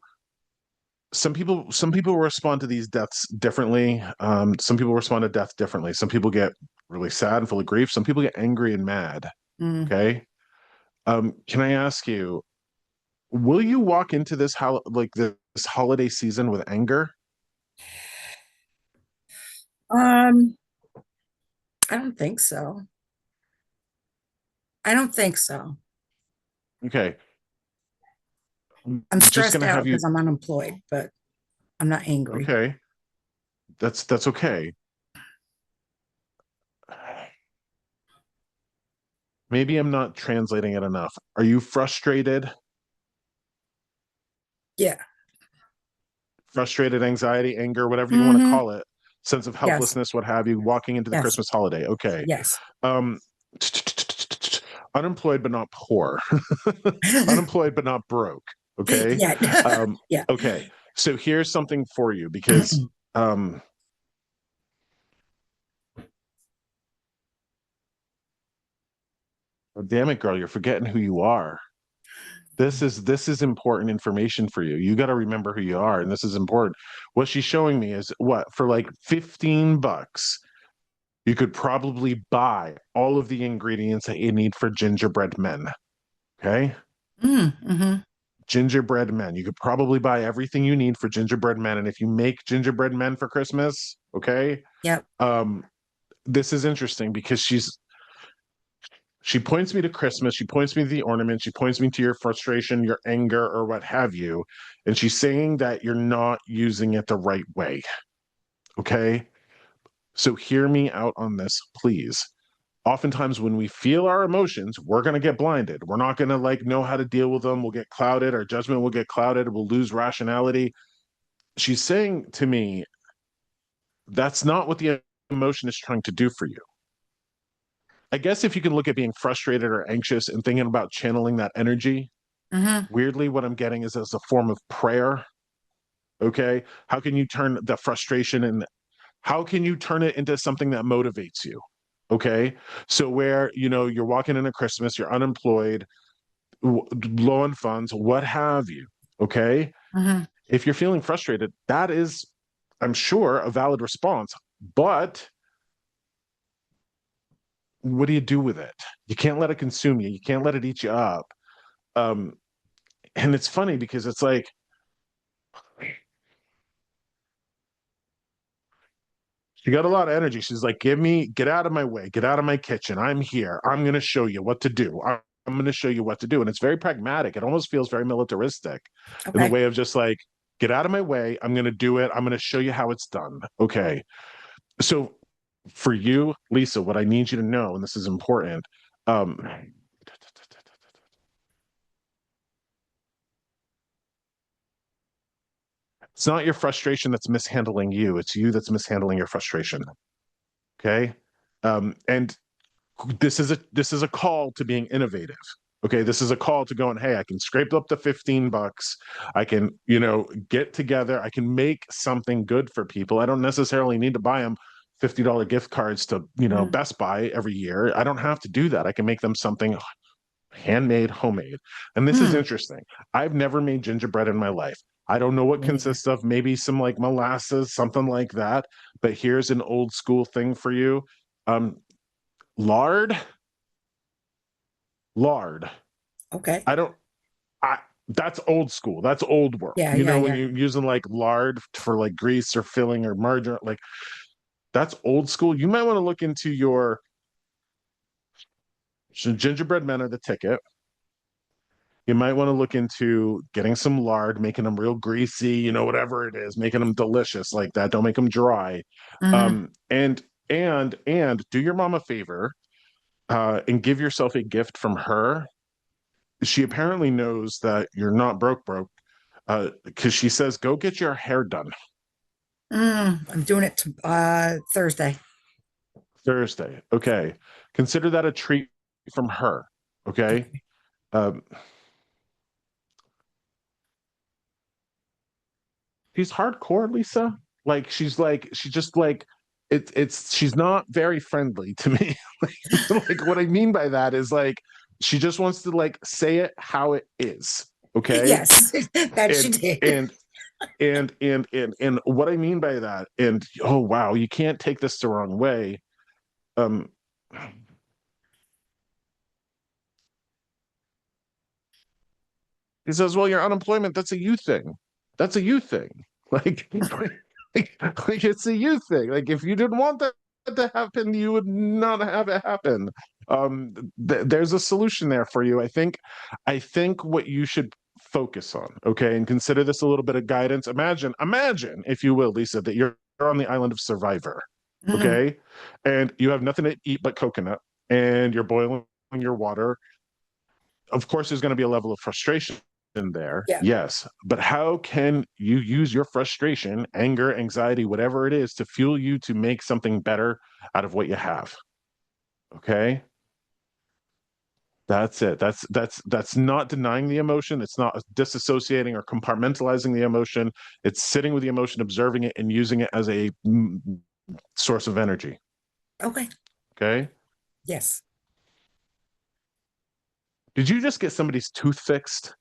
Some people respond to these deaths differently. Some people respond to death differently. Some people get really sad and full of grief. Some people get angry and mad. Mm. Okay. Can I ask you? Will you walk into this holiday season with anger? Um, I don't think so. I don't think so. Okay. I'm I'm just stressed gonna out have you. because I'm unemployed, but I'm not angry. Okay. That's okay. Maybe I'm not translating it enough. Are you frustrated? Yeah. Frustrated, anxiety, anger, whatever you want to Hmm. call it, sense of Yes. helplessness, what have you, walking into the Yes. Christmas holiday. Okay. Yes. Um, unemployed but not poor, unemployed but not broke. Okay. Yeah. Um, Yeah. okay. So here's something for you because um, oh, damn it, girl, you're forgetting who you are. This is important information for you. You got to remember who you are, and this is important. What she's showing me is what for like $15, you could probably buy all of the ingredients that you need for gingerbread men. Okay. Mm-hmm. Gingerbread men. You could probably buy everything you need for gingerbread men. And if you make gingerbread men for Christmas, okay, Yep. this is interesting because she points me to Christmas, she points me to the ornament, she points me to your frustration, your anger, or what have you. And she's saying that you're not using it the right way. Okay. So hear me out on this, please. Oftentimes when we feel our emotions, we're going to get blinded. We're not going to like know how to deal with them. We'll get clouded. Our judgment will get clouded. We'll lose rationality. She's saying to me, that's not what the emotion is trying to do for you. I guess if you can look at being frustrated or anxious and thinking about channeling that energy, Mm-hmm. weirdly, what I'm getting is as a form of prayer. Okay. How can you turn the frustration and how can you turn it into something that motivates you? Okay. So, where, you're walking into Christmas, you're unemployed, low on funds, what have you. Okay. Mm-hmm. If you're feeling frustrated, that is, I'm sure, a valid response. But what do you do with it? You can't let it consume you. You can't let it eat you up. Um, and it's funny because it's like, she got a lot of energy. She's like, get out of my way, get out of my kitchen. I'm here. I'm going to show you what to do. I'm going to show you what to do. And it's very pragmatic. It almost feels very militaristic in the Okay. way of just like, get out of my way. I'm going to do it. I'm going to show you how it's done. Okay. So for you, Lisa, what I need you to know, and this is important, it's not your frustration that's mishandling you. It's you that's mishandling your frustration. Okay. And this is a call to being innovative. Okay, this is a call to going, hey, I can scrape up the $15. I can, get together. I can make something good for people. I don't necessarily need to buy them $50 gift cards to, Mm-hmm. Best Buy every year. I don't have to do that. I can make them something handmade, homemade. And this is Hmm. interesting. I've never made gingerbread in my life. I don't know what Me neither. consists of, maybe some like molasses, something like that. But here's an old school thing for you. Um, lard, lard. Okay. I don't, I, that's old school. That's old world. Yeah. Yeah. When Yeah. you're using like lard for like grease or filling or margarine, like that's old school. You might want to look into your gingerbread men are the ticket. You might want to look into getting some lard, making them real greasy, whatever it is, making them delicious like that. Don't make them dry. Mm-hmm. And do your mom a favor, and give yourself a gift from her. She apparently knows that you're not broke, because she says, go get your hair done I'm doing it Thursday. Thursday. Okay. Consider that a treat from her. Okay. Okay. Um, she's hardcore, Lisa. She's just like, she's not very friendly to me. Like, what I mean by that is like, she just wants to like say it how it is. Okay. Yes, that she And, did. and, and what I mean by that, and oh wow, you can't take this the wrong way. Um, he says, "Well, your unemployment, that's a you thing. That's a you thing. Like, like it's a you thing. Like, if you didn't want that to happen, you would not have it happen. There's a solution there for you. I think what you should focus on, okay, and consider this a little bit of guidance. Imagine, if you will, Lisa, that you're on the island of Survivor, Mhm. okay, and you have nothing to eat but coconut, and you're boiling your water. Of course, there's going to be a level of frustration in there. Yeah. Yes. But how can you use your frustration, anger, anxiety, whatever it is, to fuel you to make something better out of what you have? Okay. That's it. That's not denying the emotion. It's not disassociating or compartmentalizing the emotion. It's sitting with the emotion, observing it, and using it as a source of energy. Okay. Okay. Yes. Did you just get somebody's tooth fixed?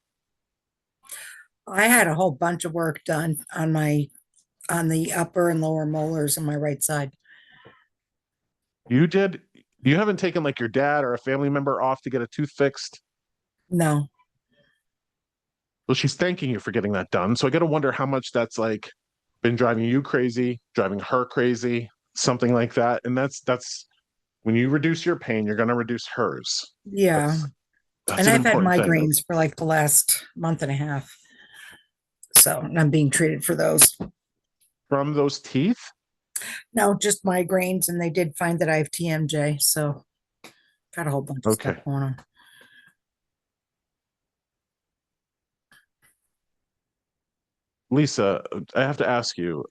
I had a whole bunch of work done on the upper and lower molars on my right side. You did? You haven't taken like your dad or a family member off to get a tooth fixed? No. Well, she's thanking you for getting that done. So I got to wonder how much that's like been driving you crazy, driving her crazy, something like that. And that's when you reduce your pain, you're going to reduce hers. Yeah. That's And an I've had important thing. migraines for like the last month and a half. So I'm being treated for those. From those teeth? No, just migraines. And they did find that I have TMJ. So got a whole bunch of stuff Okay. going on. Lisa, I have to ask you,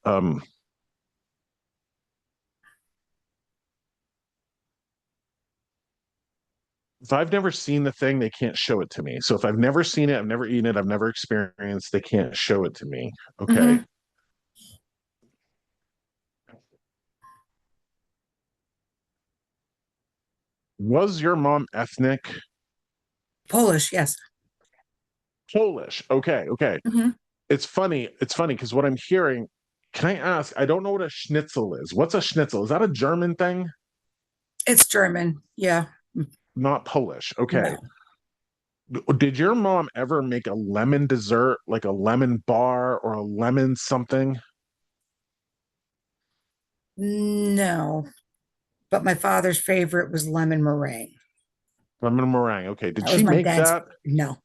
if I've never seen the thing, they can't show it to me. So if I've never seen it, I've never eaten it, I've never experienced, they can't show it to me. Okay. Mhm. Was your mom ethnic? Polish, yes. Polish. Okay, okay. Mhm. It's funny. It's funny because what I'm hearing, can I ask? I don't know what a schnitzel is. What's a schnitzel? Is that a German thing? It's German. Yeah. Not Polish. Okay. No. Did your mom ever make a lemon dessert, like a lemon bar or a lemon something? No. But my father's favorite was lemon meringue. Lemon meringue. Okay. Did That was she my make dad's. that? No.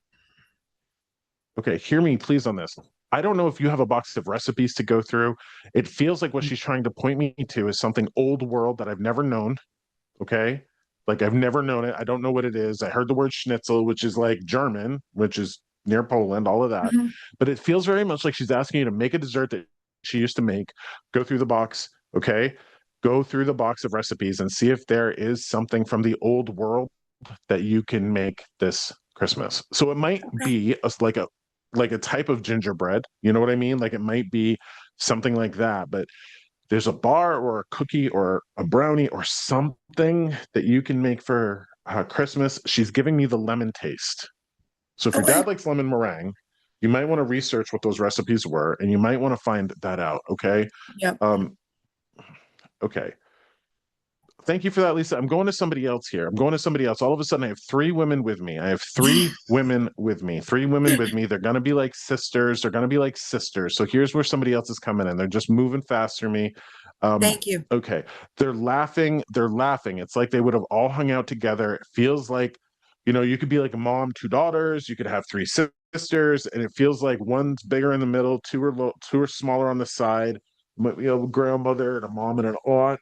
Okay. Hear me, please, on this. I don't know if you have a box of recipes to go through. It feels like what she's trying to point me to is something old world that I've never known. Okay. Like I've never known it. I don't know what it is. I heard the word schnitzel, which is like German, which is near Poland, all of that. Mhm. But it feels very much like she's asking you to make a dessert that she used to make, go through the box, okay? Go through the box of recipes and see if there is something from the old world that you can make this Christmas. So it might Okay. be like a type of gingerbread, you know what I mean? Like it might be something like that, but there's a bar or a cookie or a brownie or something that you can make for Christmas. She's giving me the lemon taste. So if your Okay. dad likes lemon meringue, you might want to research what those recipes were and you might want to find that out. Okay. Yep. Um, okay. Thank you for that, Lisa. I'm going to somebody else here. I'm going to somebody else. All of a sudden, I have three women with me. I have three women with me. Three women with me. They're going to be like sisters. They're going to be like sisters. So here's where somebody else is coming in. They're just moving fast through me. Thank you. Okay. They're laughing. They're laughing. It's like they would have all hung out together. It feels like, you could be like a mom, two daughters. You could have three sisters, and it feels like one's bigger in the middle, two are smaller on the side. A grandmother and a mom and an aunt.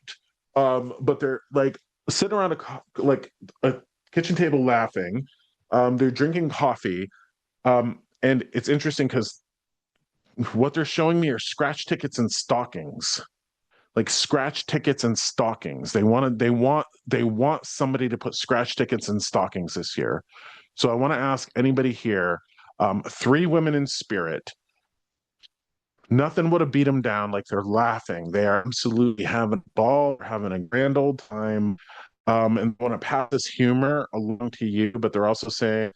But they're like sitting around a kitchen table laughing. They're drinking coffee. And it's interesting because what they're showing me are scratch tickets and stockings. Like scratch tickets and stockings. They want somebody to put scratch tickets and stockings this year. So I want to ask anybody here, three women in spirit. Nothing would have beat them down. Like they're laughing. They are absolutely having a ball, having a grand old time. And want to pass this humor along to you, but they're also saying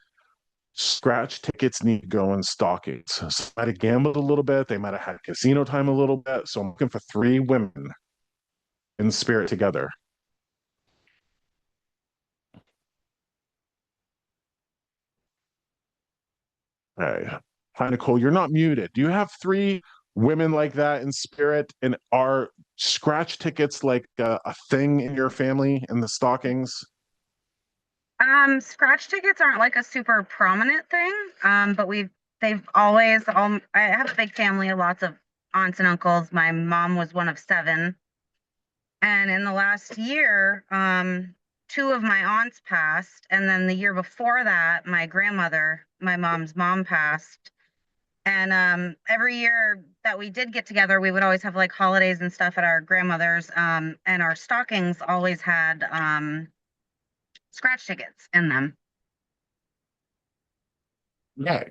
scratch tickets need to go in stockings. So they might have gambled a little bit. They might have had casino time a little bit. So I'm looking for three women in spirit together. Hey, hi, Nicole. You're not muted. Do you have three women like that in spirit? And are scratch tickets like a thing in your family in the stockings? Scratch tickets aren't like a super prominent thing. But they've always I have a big family, lots of aunts and uncles. My mom was one of seven. And in the last year, two of my aunts passed, and then the year before that, my grandmother, my mom's mom, passed. And every year that we did get together, we would always have like holidays and stuff at our grandmother's, and our stockings always had scratch tickets in them. Okay.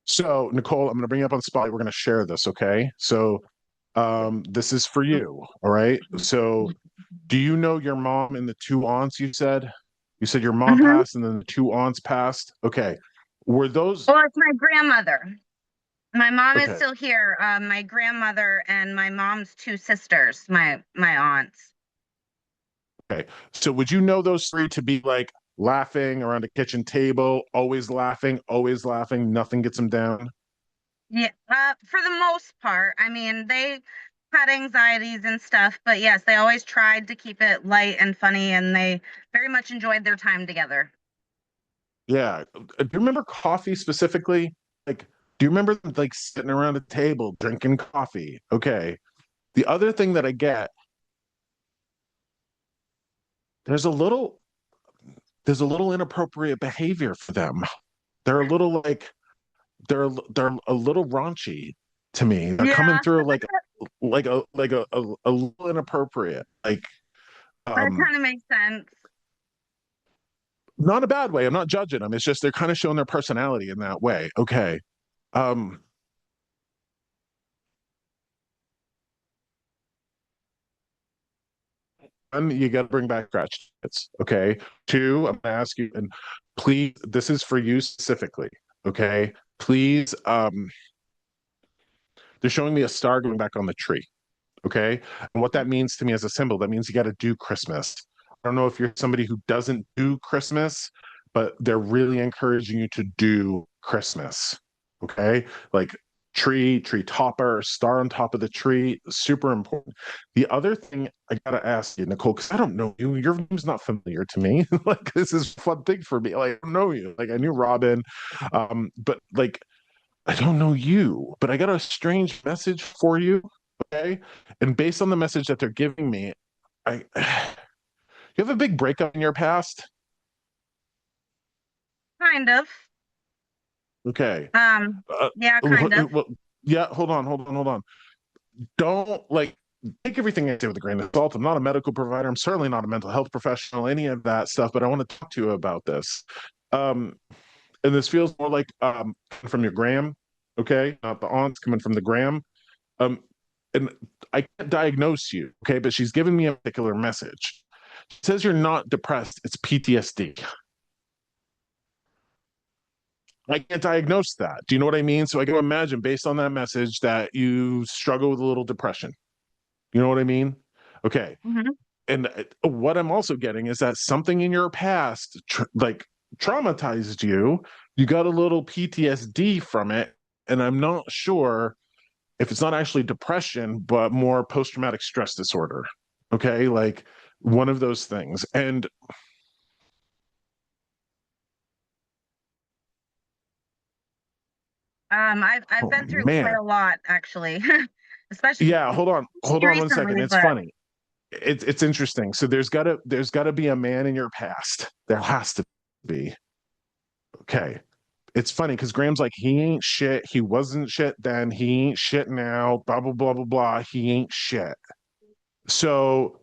So, Nicole, I'm going to bring you up on the spot. We're going to share this, okay? So, this is for you, all right? So, do you know your mom and the two aunts you said? You said your mom Hmm. passed and then the two aunts passed. Okay. Were those Well, it's my grandmother. My mom is okay? still here. My grandmother and my mom's two sisters, my aunts. Okay. So, would you know those three to be like laughing around a kitchen table, always laughing, nothing gets them down? Yeah, for the most part. I mean, they had anxieties and stuff, but yes, they always tried to keep it light and funny, and they very much enjoyed their time together. Yeah. Do you remember coffee specifically? Like, do you remember them like sitting around a table drinking coffee? Okay. The other thing that I get, there's a little there's a little inappropriate behavior for them. They're a little like they're a little raunchy to me. They're coming Yeah, through like a little inappropriate. Like that um kind of makes sense. not a bad way. I'm not judging them. It's just they're kind of showing their personality in that way. Okay. Um you got to bring back scratch kits. Okay. Two, I'm gonna ask you, and please, this is for you specifically. Okay. Please, they're showing me a star going back on the tree. Okay. And what that means to me as a symbol, that means you got to do Christmas. I don't know if you're somebody who doesn't do Christmas, but they're really encouraging you to do Christmas. Okay. Like tree topper, star on top of the tree, super important. The other thing I gotta ask you, Nicole, because I don't know you, your name's not familiar to me. Like this is a fun thing for me. Like I don't know you. Like I knew Robin, but like I don't know you, but I got a strange message for you. Okay. And based on the message that they're giving me, I you have a big breakup in your past. Kind of. Okay. Um, Uh, yeah, kind of. well, yeah, hold on. Don't like take everything I say with a grain of salt. I'm not a medical provider. I'm certainly not a mental health professional, any of that stuff, but I want to talk to you about this. Um, and this feels more like from your gram, okay? Not the aunts coming from the gram. Um, and I can't diagnose you, okay? But she's giving me a particular message. She says you're not depressed, it's PTSD. I can't diagnose that. Do you know what I mean? So I can imagine based on that message that you struggle with a little depression. You know what I mean? Okay. Hmm. And what I'm also getting is that something in your past like traumatized you. You got a little PTSD from it. And I'm not sure if it's not actually depression, but more post traumatic stress disorder. Okay. Like one of those things. And I've oh been through quite man. a lot actually, especially Yeah, hold on one second. recently, It's but funny. It's interesting. So there's gotta be a man in your past. There has to be. Okay. It's funny because Graham's like, he ain't shit. He wasn't shit then. He ain't shit now. Blah blah blah blah blah. He ain't shit. So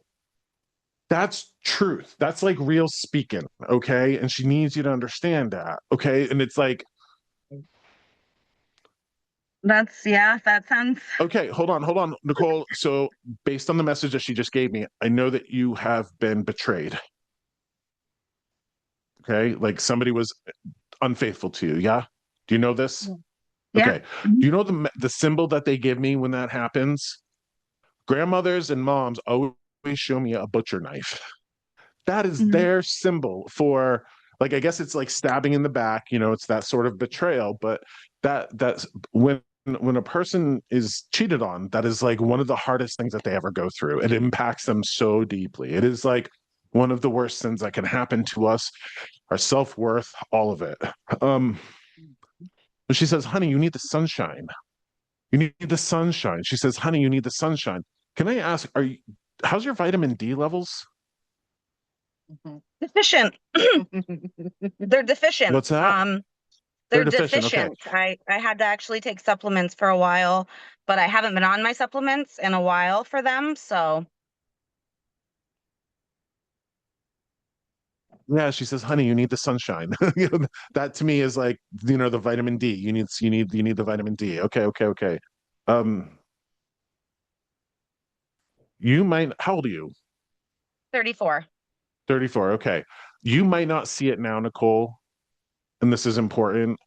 that's truth. That's like real speaking. Okay. And she needs you to understand that. Okay. And it's like, that's yeah, that sounds okay, hold on, Nicole. So based on the message that she just gave me, I know that you have been betrayed. Okay. Like somebody was unfaithful to you. Yeah. Do you know this? yeah. Okay. Do you know the symbol that they give me when that happens? Grandmothers and moms always show me a butcher knife. That is Mhm. their symbol for like I guess it's like stabbing in the back, you know, it's that sort of betrayal, but that's when a person is cheated on, that is like one of the hardest things that they ever go through. It impacts them so deeply. It is like one of the worst sins that can happen to us, our self-worth, all of it. Um, but she says, honey, you need the sunshine. You need the sunshine. She says, honey, you need the sunshine. Can I ask, how's your vitamin D levels? Deficient. They're deficient. What's that? They're They're deficient. Okay. deficient. I had to actually take supplements for a while, but I haven't been on my supplements in a while for them, so Yeah, she says, "Honey, you need the sunshine." You know, that to me is like, you know, the vitamin D. You need the vitamin D. Okay, okay, okay. Um, you might, how old are you? 34. 34. Okay. You might not see it now, Nicole, and this is important,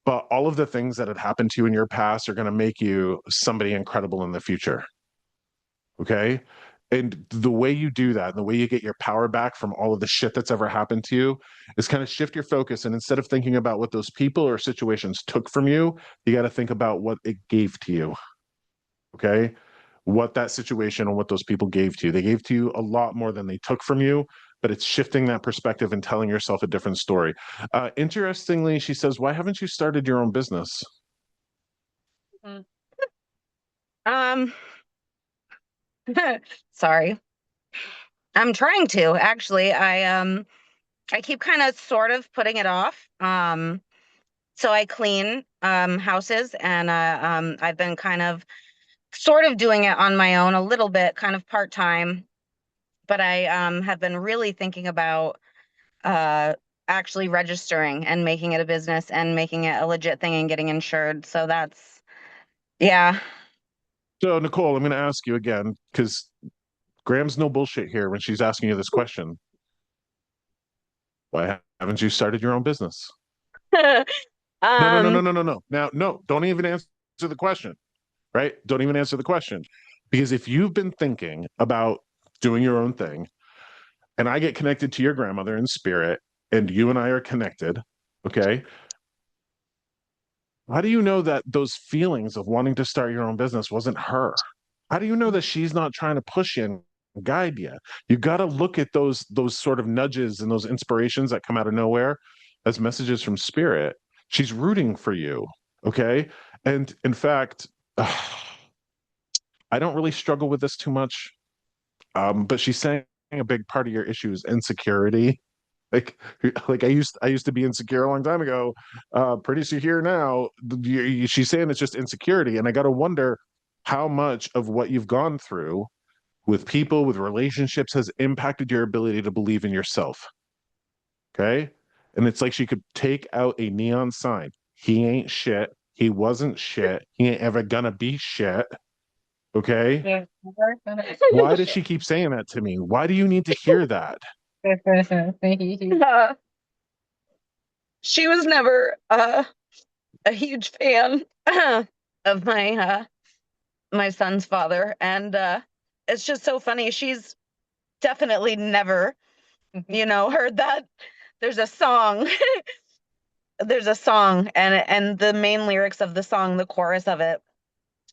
but all of the things that had happened to you in your past are going to make you somebody incredible in the future. Okay. And the way you do that, the way you get your power back from all of the shit that's ever happened to you is kind of shift your focus. And instead of thinking about what those people or situations took from you got to think about what it gave to you. Okay. What that situation and what those people gave to you. They gave to you a lot more than they took from you, but it's shifting that perspective and telling yourself a different story. Interestingly, she says, "Why haven't you started your own business?" Mhm. Um, sorry. I'm trying to actually. I keep kind of sort of putting it off. So I clean houses, and I've been kind of sort of doing it on my own a little bit, kind of part-time, but I have been really thinking about uh actually registering and making it a business and making it a legit thing and getting insured. So that's, yeah. So, Nicole, I'm going to ask you again because Graham's no bullshit here when she's asking you this question. Why haven't you started your own business? No, no, no, no, um no, no, no. Now, no, don't even answer the question, right? Don't even answer the question. Because if you've been thinking about doing your own thing, and I get connected to your grandmother in spirit, and you and I are connected, okay? How do you know that those feelings of wanting to start your own business wasn't her? How do you know that she's not trying to push you and guide you? You got to look at those sort of nudges and those inspirations that come out of nowhere as messages from spirit. She's rooting for you, okay? And in fact, I don't really struggle with this too much. But she's saying a big part of your issue is insecurity. Like, like I used to be insecure a long time ago. Pretty secure now. She's saying it's just insecurity, and I got to wonder how much of what you've gone through with people, with relationships, has impacted your ability to believe in yourself. Okay, and it's like she could take out a neon sign. He ain't shit. He wasn't shit. He ain't ever gonna be shit. Okay. Yeah. Why does she keep saying that to me? Why do you need to hear that? Uh, she was never a huge fan of my son's father, and it's just so funny. She's definitely never, heard that. There's a song. There's a song, and the main lyrics of the song, the chorus of it,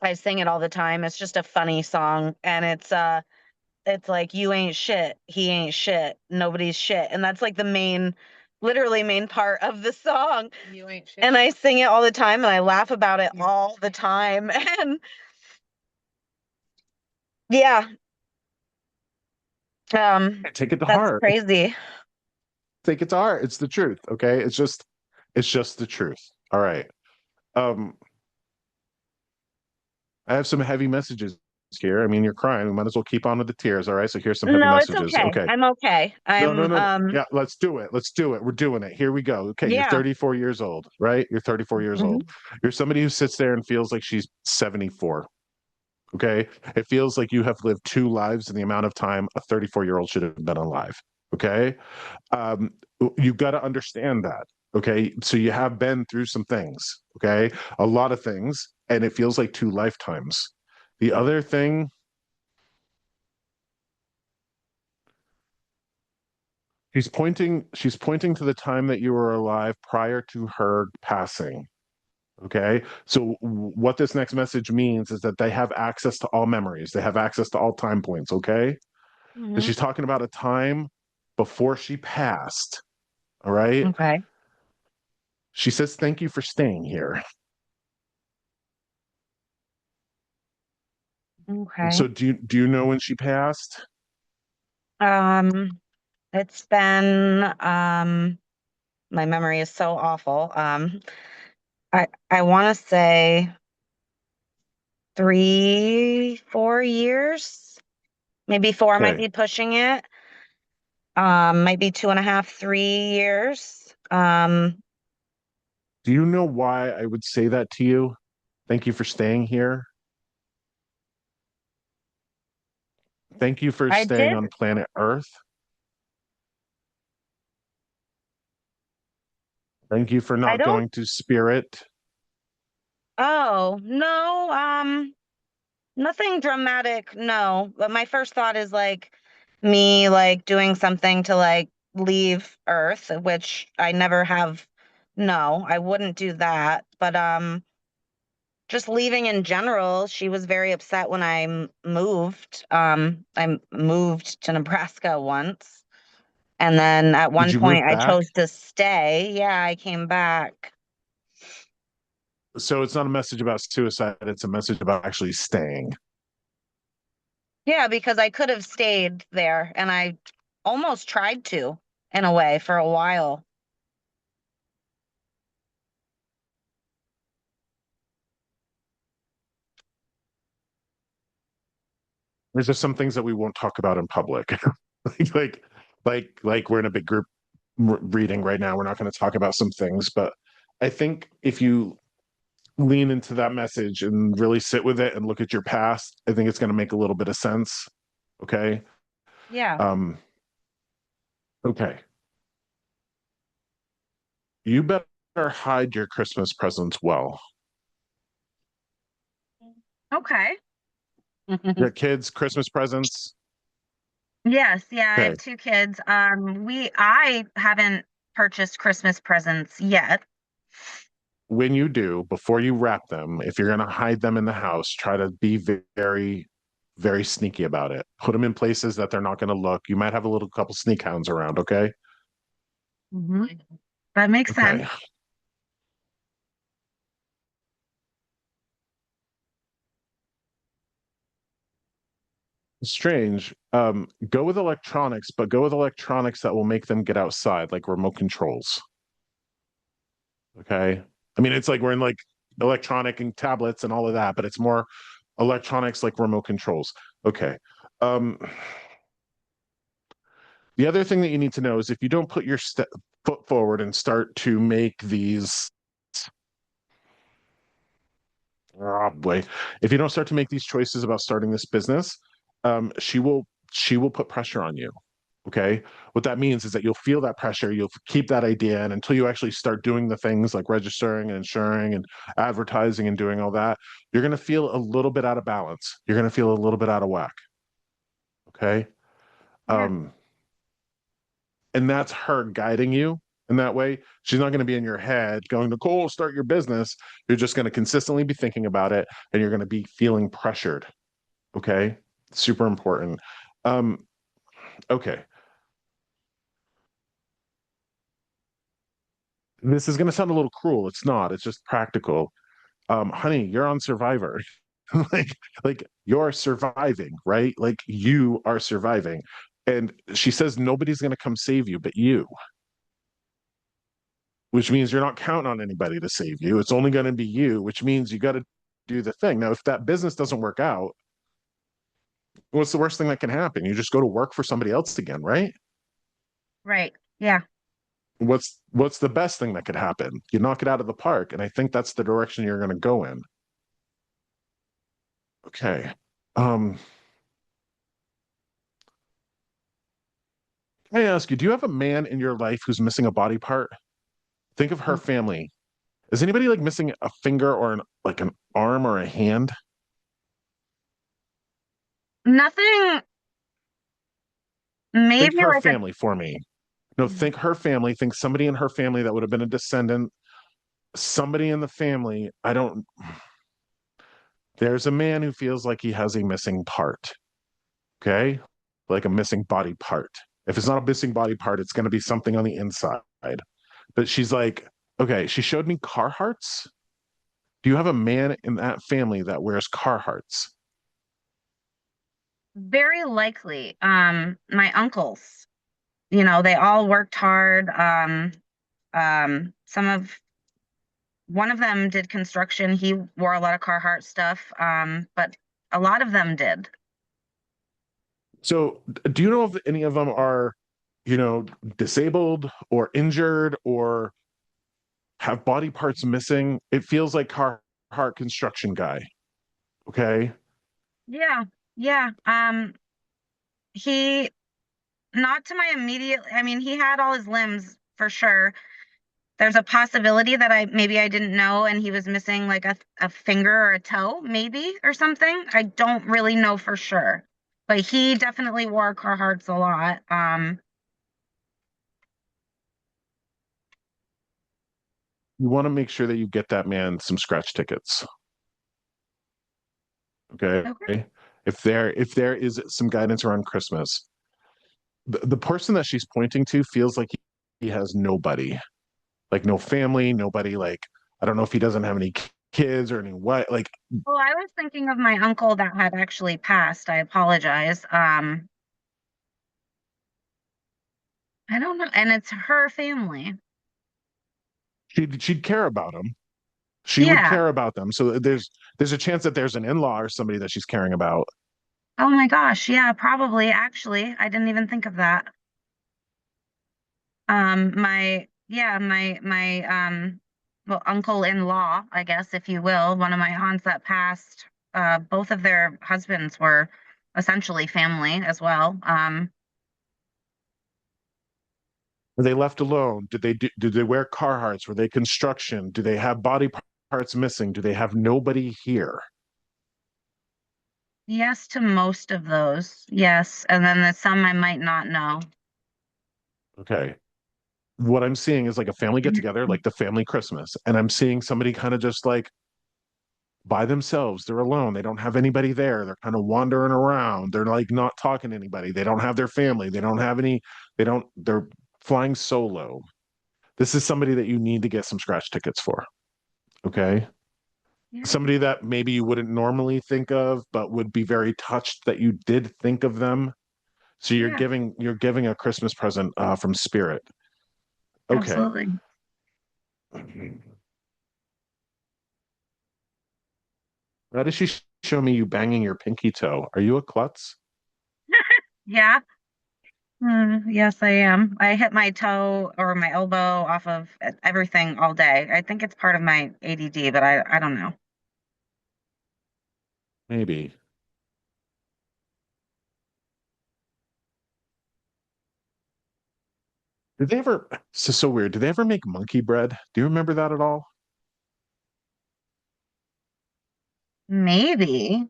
I sing it all the time. It's just a funny song, and it's like, you ain't shit, he ain't shit, nobody's shit, and that's like the main, literally main part of the song. You ain't shit. And I sing it all the time, and I laugh about it all the time. And yeah, Take it to that's heart. crazy. Take it to heart. It's the truth. Okay. It's just the truth. All right. Um, I have some heavy messages here. I mean, you're crying. We might as well keep on with the tears. All right. So here's some heavy No, it's messages. okay. Okay. I'm okay. No, no, I'm no. Yeah, let's do it. Let's do it. We're doing it. Here we go. Okay, you're yeah. 34 years old, right? You're 34 years old. Mhm. You're somebody who sits there and feels like she's 74. Okay. It feels like you have lived two lives in the amount of time a 34-year-old should have been alive. Okay. Um, you got to understand that. Okay. So you have been through some things. Okay. A lot of things. And it feels like two lifetimes. The other thing, she's pointing to the time that you were alive prior to her passing. Okay. So what this next message means is that they have access to all memories. They have access to all time points. Okay. And Mhm. she's talking about a time before she passed. All right. Okay. She says, "Thank you for staying here." Okay. So do you know when she passed? Um, it's been my memory is so awful. I want to say 3, 4 years, maybe 4 might Okay. be pushing it. Might be 2.5, 3 years. Do you know why I would say that to you? Thank you for staying here. Thank you for I staying did. on planet Earth. Thank you for I not don't. going to Spirit. Oh, no. Nothing dramatic, no. But my first thought is like me like doing something to like leave Earth, which I never have. No, I wouldn't do that. But just leaving in general, she was very upset when moved. I moved to Nebraska once. And then at Did one you point move I back? chose to stay. Yeah, I came back. So it's not a message about suicide, it's a message about actually staying. Yeah, because I could have stayed there and I almost tried to in a way for a while. There's just some things that we won't talk about in public. like like we're in a big group reading right now. We're not going to talk about some things, but I think if you lean into that message and really sit with it and look at your past, I think it's going to make a little bit of sense. Okay. Yeah. Um, okay. You better hide your Christmas presents well. Okay. Your kids' Christmas presents. Yes, yeah, I Okay. have two kids. I haven't purchased Christmas presents yet. When you do, before you wrap them, if you're going to hide them in the house, try to be very, very sneaky about it. Put them in places that they're not going to look. You might have a little couple sneak hounds around. Okay. Mhm. That makes sense. Okay. Strange. Go with electronics, but go with electronics that will make them get outside, like remote controls. Okay. I mean, it's like we're in like electronic and tablets and all of that, but it's more electronics like remote controls. Okay. Um, the other thing that you need to know is if you don't put your foot forward and start to make these, oh boy, if you don't start to make these choices about starting this business, she will put pressure on you. Okay. What that means is that you'll feel that pressure, you'll keep that idea, and until you actually start doing the things like registering and insuring and advertising and doing all that, you're going to feel a little bit out of balance. You're going to feel a little bit out of whack. Okay. Yeah. Um, and that's her guiding you in that way. She's not going to be in your head going, Nicole, start your business. You're just going to consistently be thinking about it and you're going to be feeling pressured. Okay. Super important. Um, okay. This is going to sound a little cruel. It's not, it's just practical. Honey, you're on Survivor. like, like you're surviving, right? Like you are surviving. And she says nobody's going to come save you but you, which means you're not counting on anybody to save you. It's only going to be you, which means you got to do the thing. Now, if that business doesn't work out, what's the worst thing that can happen? You just go to work for somebody else again, right? Right. Yeah. What's the best thing that could happen? You knock it out of the park, and I think that's the direction you're going to go in. Okay. Um, can I ask you, do you have a man in your life who's missing a body part? Think of her family. Is anybody like missing a finger or like an arm or a hand? Nothing, Think maybe her like a family for me. No, think her family. Think somebody in her family that would have been a descendant. Somebody in the family. I don't. There's a man who feels like he has a missing part. Okay, like a missing body part. If it's not a missing body part, it's going to be something on the inside. But she's like, okay. She showed me Carhartts. Do you have a man in that family that wears Carhartts? very likely. My uncles, they all worked hard. Some of One of them did construction. He wore a lot of Carhartt stuff. But a lot of them did. So, do you know if any of them are you know, disabled or injured or have body parts missing. It feels like Carhartt construction guy. Okay. Yeah. Yeah. He not to my immediate, I mean, he had all his limbs for sure. There's a possibility that I didn't know and he was missing like a finger or a toe, maybe or something. I don't really know for sure. But he definitely wore Carhartts a lot. You want to make sure that you get that man some scratch tickets. Okay. Okay. If there is some guidance around Christmas, the person that she's pointing to feels like he has nobody, like no family, nobody, like I don't know if he doesn't have any kids or any what, like Well, I was thinking of my uncle that had actually passed. I apologize. I don't know. And it's her family. she'd care about him. She would Yeah. care about them. So there's a chance that there's an in-law or somebody that she's caring about. Oh my gosh. Yeah, probably. Actually, I didn't even think of that. My well, uncle-in-law, I guess, if you will, one of my aunts that passed, both of their husbands were essentially family as well. Were they left alone? Did they wear Carhartts? Were they construction? Do they have body parts missing? Do they have nobody here? Yes to most of those. Yes. And then there's some I might not know. Okay. What I'm seeing is like a family get together, like the family Christmas, and I'm seeing somebody kind of just like by themselves. They're alone. They don't have anybody there. They're kind of wandering around. They're like not talking to anybody. They don't have their family. They don't have any, they're flying solo. This is somebody that you need to get some scratch tickets for. Okay. Yeah. Somebody that maybe you wouldn't normally think of, but would be very touched that you did think of them. So Yeah, you're giving a Christmas present from Spirit. Okay. absolutely. Why does she show me you banging your pinky toe? Are you a klutz? Yeah. Yes, I am. I hit my toe or my elbow off of everything all day. I think it's part of my ADD, but I don't know. Maybe. Did they ever? This is so weird. Did they ever make monkey bread? Do you remember that at all? Maybe.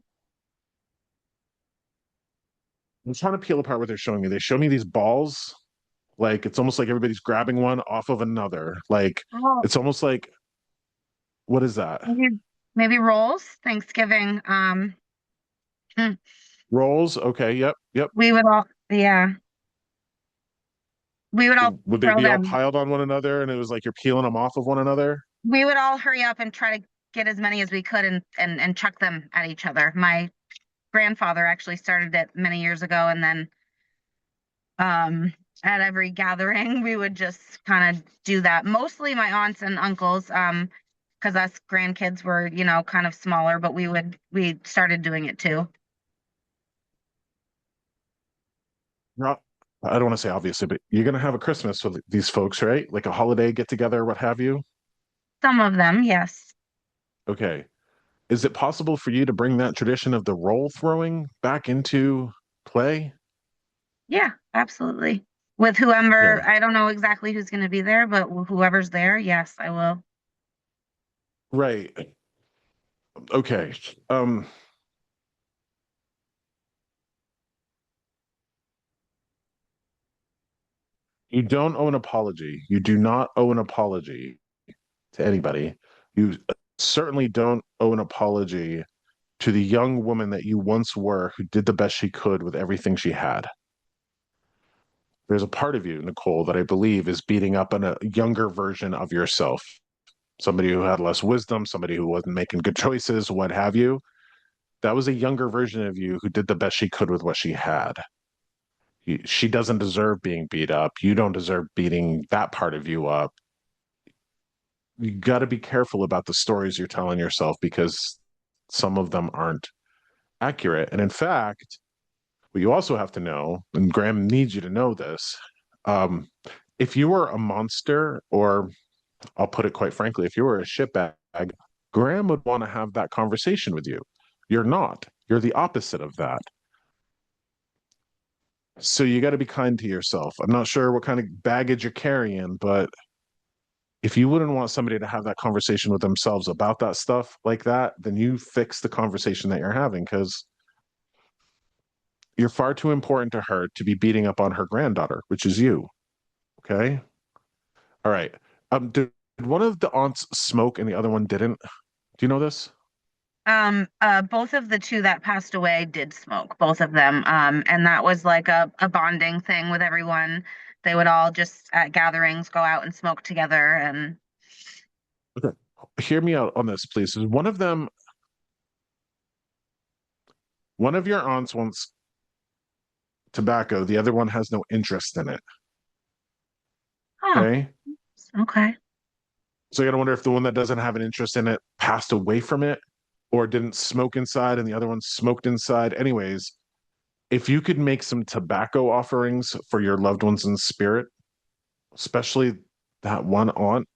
I'm trying to peel apart what they're showing me. They show me these balls, like it's almost like everybody's grabbing one off of another. Like Oh, it's almost like what is that? maybe rolls, Thanksgiving. Hmm, Rolls? Okay, yep, yep. we would all, yeah, we would all Would they throw be all them. piled on one another and it was like you're peeling them off of one another? We would all hurry up and try to get as many as we could and chuck them at each other. My grandfather actually started it many years ago, and then at every gathering we would just kind of do that. Mostly my aunts and uncles, because us grandkids were, kind of smaller, but we started doing it too. Not, I don't want to say obviously, but you're gonna have a Christmas with these folks, right? Like a holiday get together, what have you. Some of them, yes. Okay. Is it possible for you to bring that tradition of the roll throwing back into play? Yeah, absolutely. With whoever, Okay. I don't know exactly who's going to be there, but whoever's there, yes, I will. Right. Okay. Um, you don't owe an apology. You do not owe an apology to anybody. You certainly don't owe an apology to the young woman that you once were who did the best she could with everything she had. There's a part of you, Nicole, that I believe is beating up on a younger version of yourself. Somebody who had less wisdom, somebody who wasn't making good choices, what have you. That was a younger version of you who did the best she could with what she had. She doesn't deserve being beat up. You don't deserve beating that part of you up. You got to be careful about the stories you're telling yourself because some of them aren't accurate. And in fact, what you also have to know, and Graham needs you to know this, If you were a monster, or I'll put it quite frankly, if you were a shitbag, Graham would want to have that conversation with you. You're not. You're the opposite of that. So you got to be kind to yourself. I'm not sure what kind of baggage you're carrying, but if you wouldn't want somebody to have that conversation with themselves about that stuff like that, then you fix the conversation that you're having, because you're far too important to her to be beating up on her granddaughter, which is you. Okay. All right. Did one of the aunts smoke and the other one didn't? Do you know this? Both of the two that passed away did smoke, both of them. And that was like a bonding thing with everyone. They would all just at gatherings go out and smoke together. And Okay. Hear me out on this, please. Is one of them, one of your aunts wants tobacco, the other one has no interest in it. huh, Okay. okay. So you gotta wonder if the one that doesn't have an interest in it passed away from it, or didn't smoke inside and the other one smoked inside. Anyways, if you could make some tobacco offerings for your loved ones in spirit, especially that one aunt,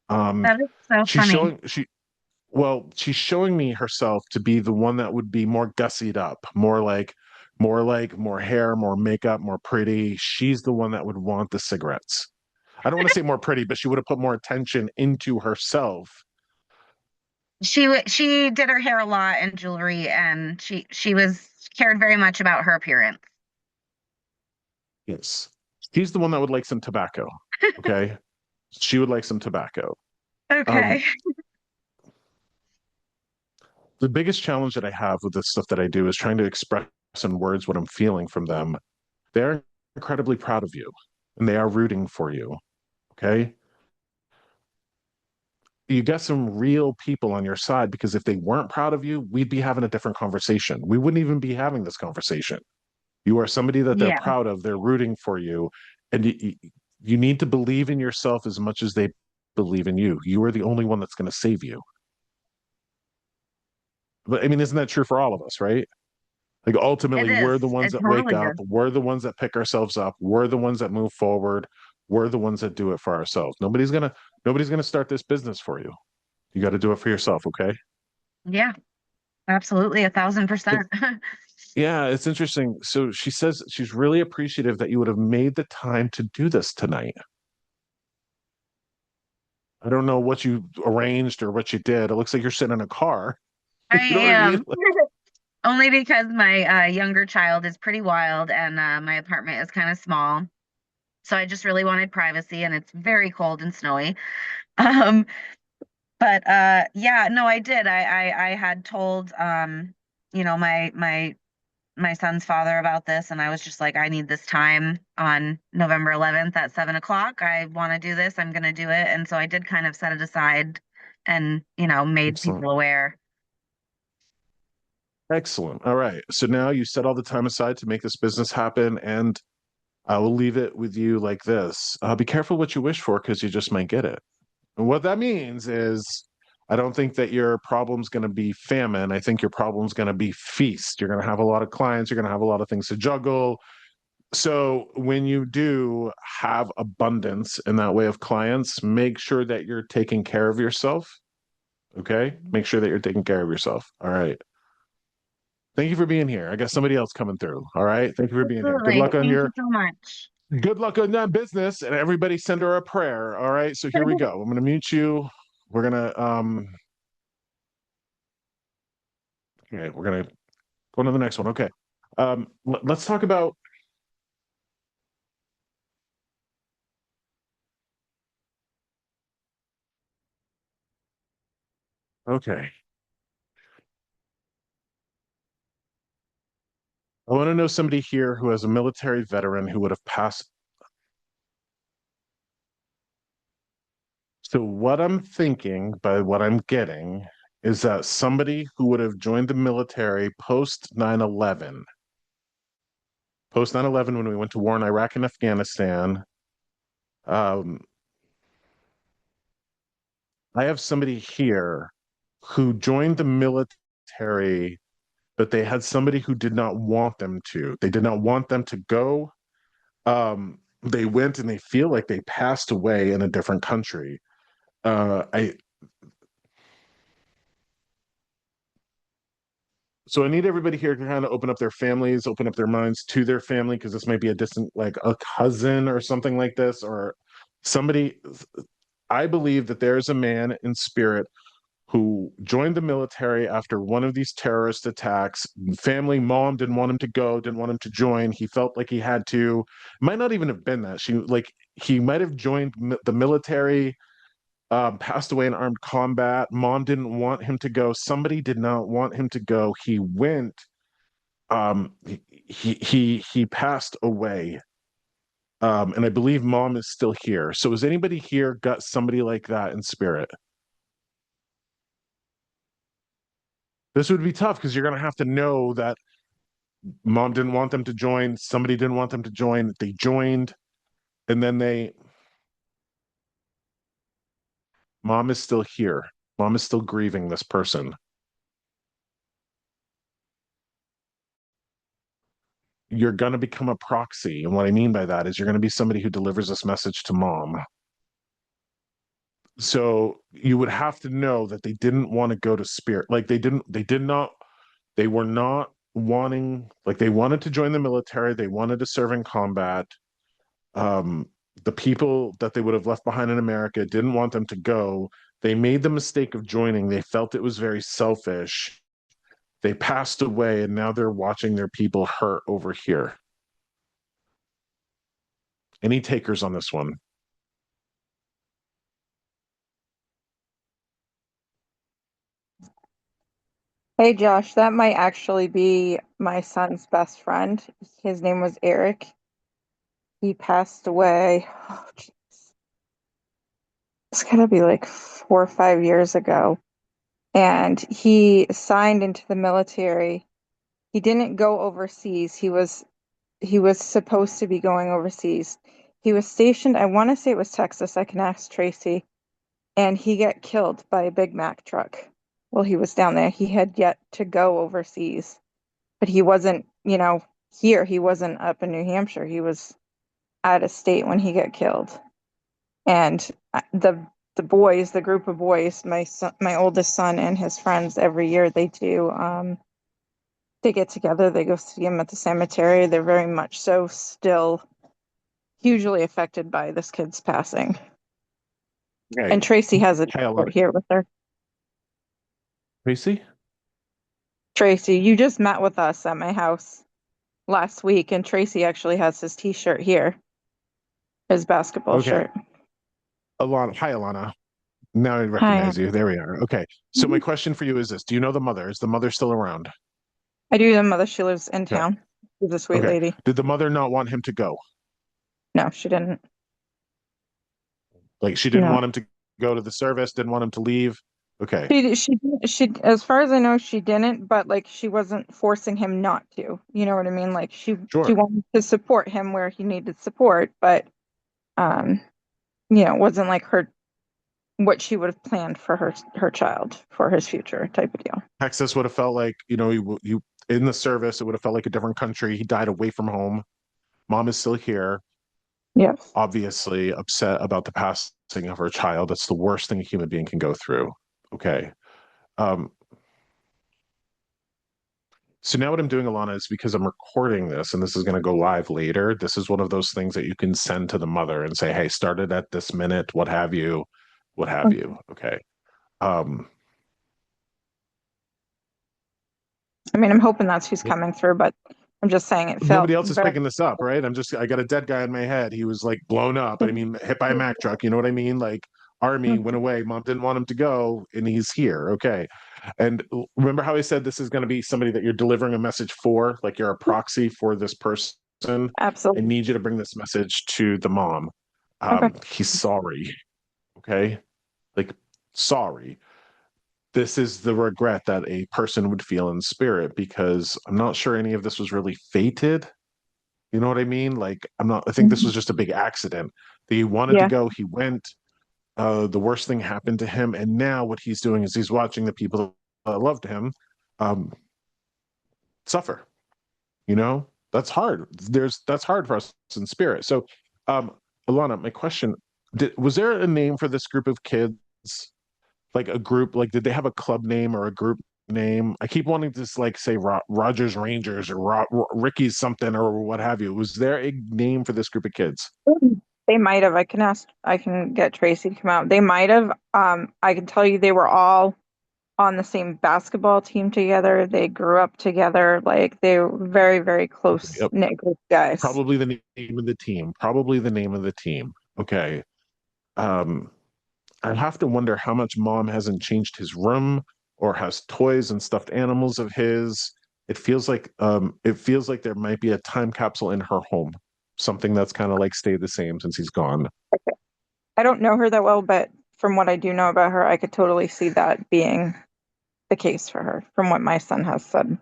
um, That is so she's funny. showing she she's showing me herself to be the one that would be more gussied up, more hair, more makeup, more pretty. She's the one that would want the cigarettes. I don't want to say more pretty, but she would have put more attention into herself. She did her hair a lot and jewelry, and she was cared very much about her appearance. Yes. She's the one that would like some tobacco. Okay. She would like some tobacco. Um, Okay. the biggest challenge that I have with the stuff that I do is trying to express in words what I'm feeling from them. They're incredibly proud of you and they are rooting for you. Okay. You got some real people on your side, because if they weren't proud of you, we'd be having a different conversation. We wouldn't even be having this conversation. You are somebody that they're Yeah, proud of, they're rooting for you, and you need to believe in yourself as much as they believe in you. You are the only one that's going to save you. But I mean, isn't that true for all of us, right? Like it ultimately, is. we're the ones It that wake totally up, is. we're the ones that pick ourselves up, we're the ones that move forward, we're the ones that do it for ourselves. Nobody's gonna start this business for you. You got to do it for yourself, okay? Yeah, absolutely, 1,000%. Yeah, it's interesting. So she says she's really appreciative that you would have made the time to do this tonight. I don't know what you arranged or what you did. It looks like you're sitting in a car. I You know what I mean? am. Only because my younger child is pretty wild and my apartment is kind of small. So I just really wanted privacy and it's very cold and snowy. Um, but yeah, no, I did. I had told my son's father about this, and I was just like, I need this time on November 11th at 7 o'clock. I want to do this. I'm gonna do it. And so I did kind of set it aside and, made Excellent. people aware. Excellent. All right. So now you set all the time aside to make this business happen, and I will leave it with you like this. Be careful what you wish for, because you just might get it. And what that means is, I don't think that your problem's going to be famine. I think your problem's going to be feast. You're going to have a lot of clients. You're going to have a lot of things to juggle. So when you do have abundance in that way of clients, make sure that you're taking care of yourself. Okay. Make sure that you're taking care of yourself. All right. Thank you for being here. I got somebody else coming through. All right. Thank you for being here. Absolutely. Thank you so much. Good luck on that business, and everybody send her a prayer. All right. So here we go. I'm gonna mute you. We're gonna okay, we're gonna go to the next one. Okay. Let's talk about okay. I want to know somebody here who has a military veteran who would have passed. So what I'm thinking by what I'm getting is that somebody who would have joined the military post 9/11, post 9/11 when we went to war in Iraq and Afghanistan. Um, I have somebody here who joined the military, but they had somebody who did not want them to. They did not want them to go. they went and they feel like they passed away in a different country. I So I need everybody here to kind of open up their families, open up their minds to their family, because this might be a distant, like a cousin or something like this, or somebody. I believe that there's a man in spirit who joined the military after one of these terrorist attacks. Family, mom didn't want him to go, didn't want him to join. He felt like he had to. Might not even have been that. He might have joined the military, passed away in armed combat. Mom didn't want him to go. Somebody did not want him to go. He went. He passed away. And I believe mom is still here. So has anybody here got somebody like that in spirit? This would be tough because you're going to have to know that mom didn't want them to join. Somebody didn't want them to join. They joined, and then mom is still here. Mom is still grieving this person. You're going to become a proxy. And what I mean by that is you're going to be somebody who delivers this message to mom. So you would have to know that they didn't want to go to spirit. Like they were not wanting, like they wanted to join the military. They wanted to serve in combat. Um, the people that they would have left behind in America didn't want them to go. They made the mistake of joining. They felt it was very selfish. They passed away, and now they're watching their people hurt over here. Any takers on this one? Hey Josh, that might actually be my son's best friend. His name was Eric. He passed away. Oh, jeez. It's gotta be like 4 or 5 years ago. And he signed into the military. He didn't go overseas. He was supposed to be going overseas. He was stationed, I want to say it was Texas. I can ask Tracy. And he got killed by a Big Mac truck while he was down there. He had yet to go overseas, but he wasn't, here. He wasn't up in New Hampshire. He was out of state when he got killed. And the boys, the group of boys, my oldest son and his friends, every year they do. They get together. They go see him at the cemetery. They're very much so still hugely affected by this kid's passing. Okay. And Tracy has a Hey, I love report it. here with her. Tracy? Tracy, you just met with us at my house last week, and Tracy actually has his t-shirt here, his basketball Okay. shirt. Alana. Hi, Alana. Now I Hi. recognize you. There we are. Okay. So my question for you is this. Do you know the mother? Is the mother still around? I do know mother. She lives in Okay. town. She's a sweet Okay. lady. Did the mother not want him to go? No, she didn't. Like she didn't No. want him to go to the service, didn't want him to leave. Okay. As far as I know, she didn't, but like she wasn't forcing him not to. You know what I mean? Like she Sure. wanted to support him where he needed support, but um, it wasn't like what she would have planned for her child for his future type of deal. Texas would have felt like, you in the service, it would have felt like a different country. He died away from home. Mom is still here, Yes. obviously upset about the passing of her child. That's the worst thing a human being can go through. Okay. Um, So now what I'm doing, Alana, is because I'm recording this and this is going to go live later. This is one of those things that you can send to the mother and say, hey, started at this minute, what have you, what have you. Okay. Um, I mean, I'm hoping that's who's coming through, but I'm just saying it felt Nobody else is very. picking this up, right? I got a dead guy in my head. He was like blown up. I mean, hit by a Mack truck. You know what I mean? Like army went away. Mom didn't want him to go, and he's here. Okay. And remember how I said this is going to be somebody that you're delivering a message for, like you're a proxy for this person. I Absolutely. need you to bring this message to the mom. Okay. He's sorry. Okay. Like, sorry. This is the regret that a person would feel in spirit because I'm not sure any of this was really fated. You know what I mean? Like, I think this Mhm. was just a big accident. He wanted to Yeah. go, he went. The worst thing happened to him. And now what he's doing is he's watching the people that loved him um, suffer. That's hard. That's hard for us in spirit. So Um, Alana, my question, was there a name for this group of kids? Like a group, like did they have a club name or a group name? I keep wanting to like say Rogers Rangers or Ricky's something or what have you. Was there a name for this group of kids? They might have. I can get Tracy to come out. They might have. I can tell you they were all on the same basketball team together. They grew up together. Like they were very, very close Yep. knit group of guys. Probably the name of the team. Probably the name of the team. Okay. Um, I have to wonder how much mom hasn't changed his room or has toys and stuffed animals of his. It feels like there might be a time capsule in her home. Something that's kind of like stayed the same since he's gone. I don't know her that well, but from what I do know about her, I could totally see that being the case for her, from what my son has said.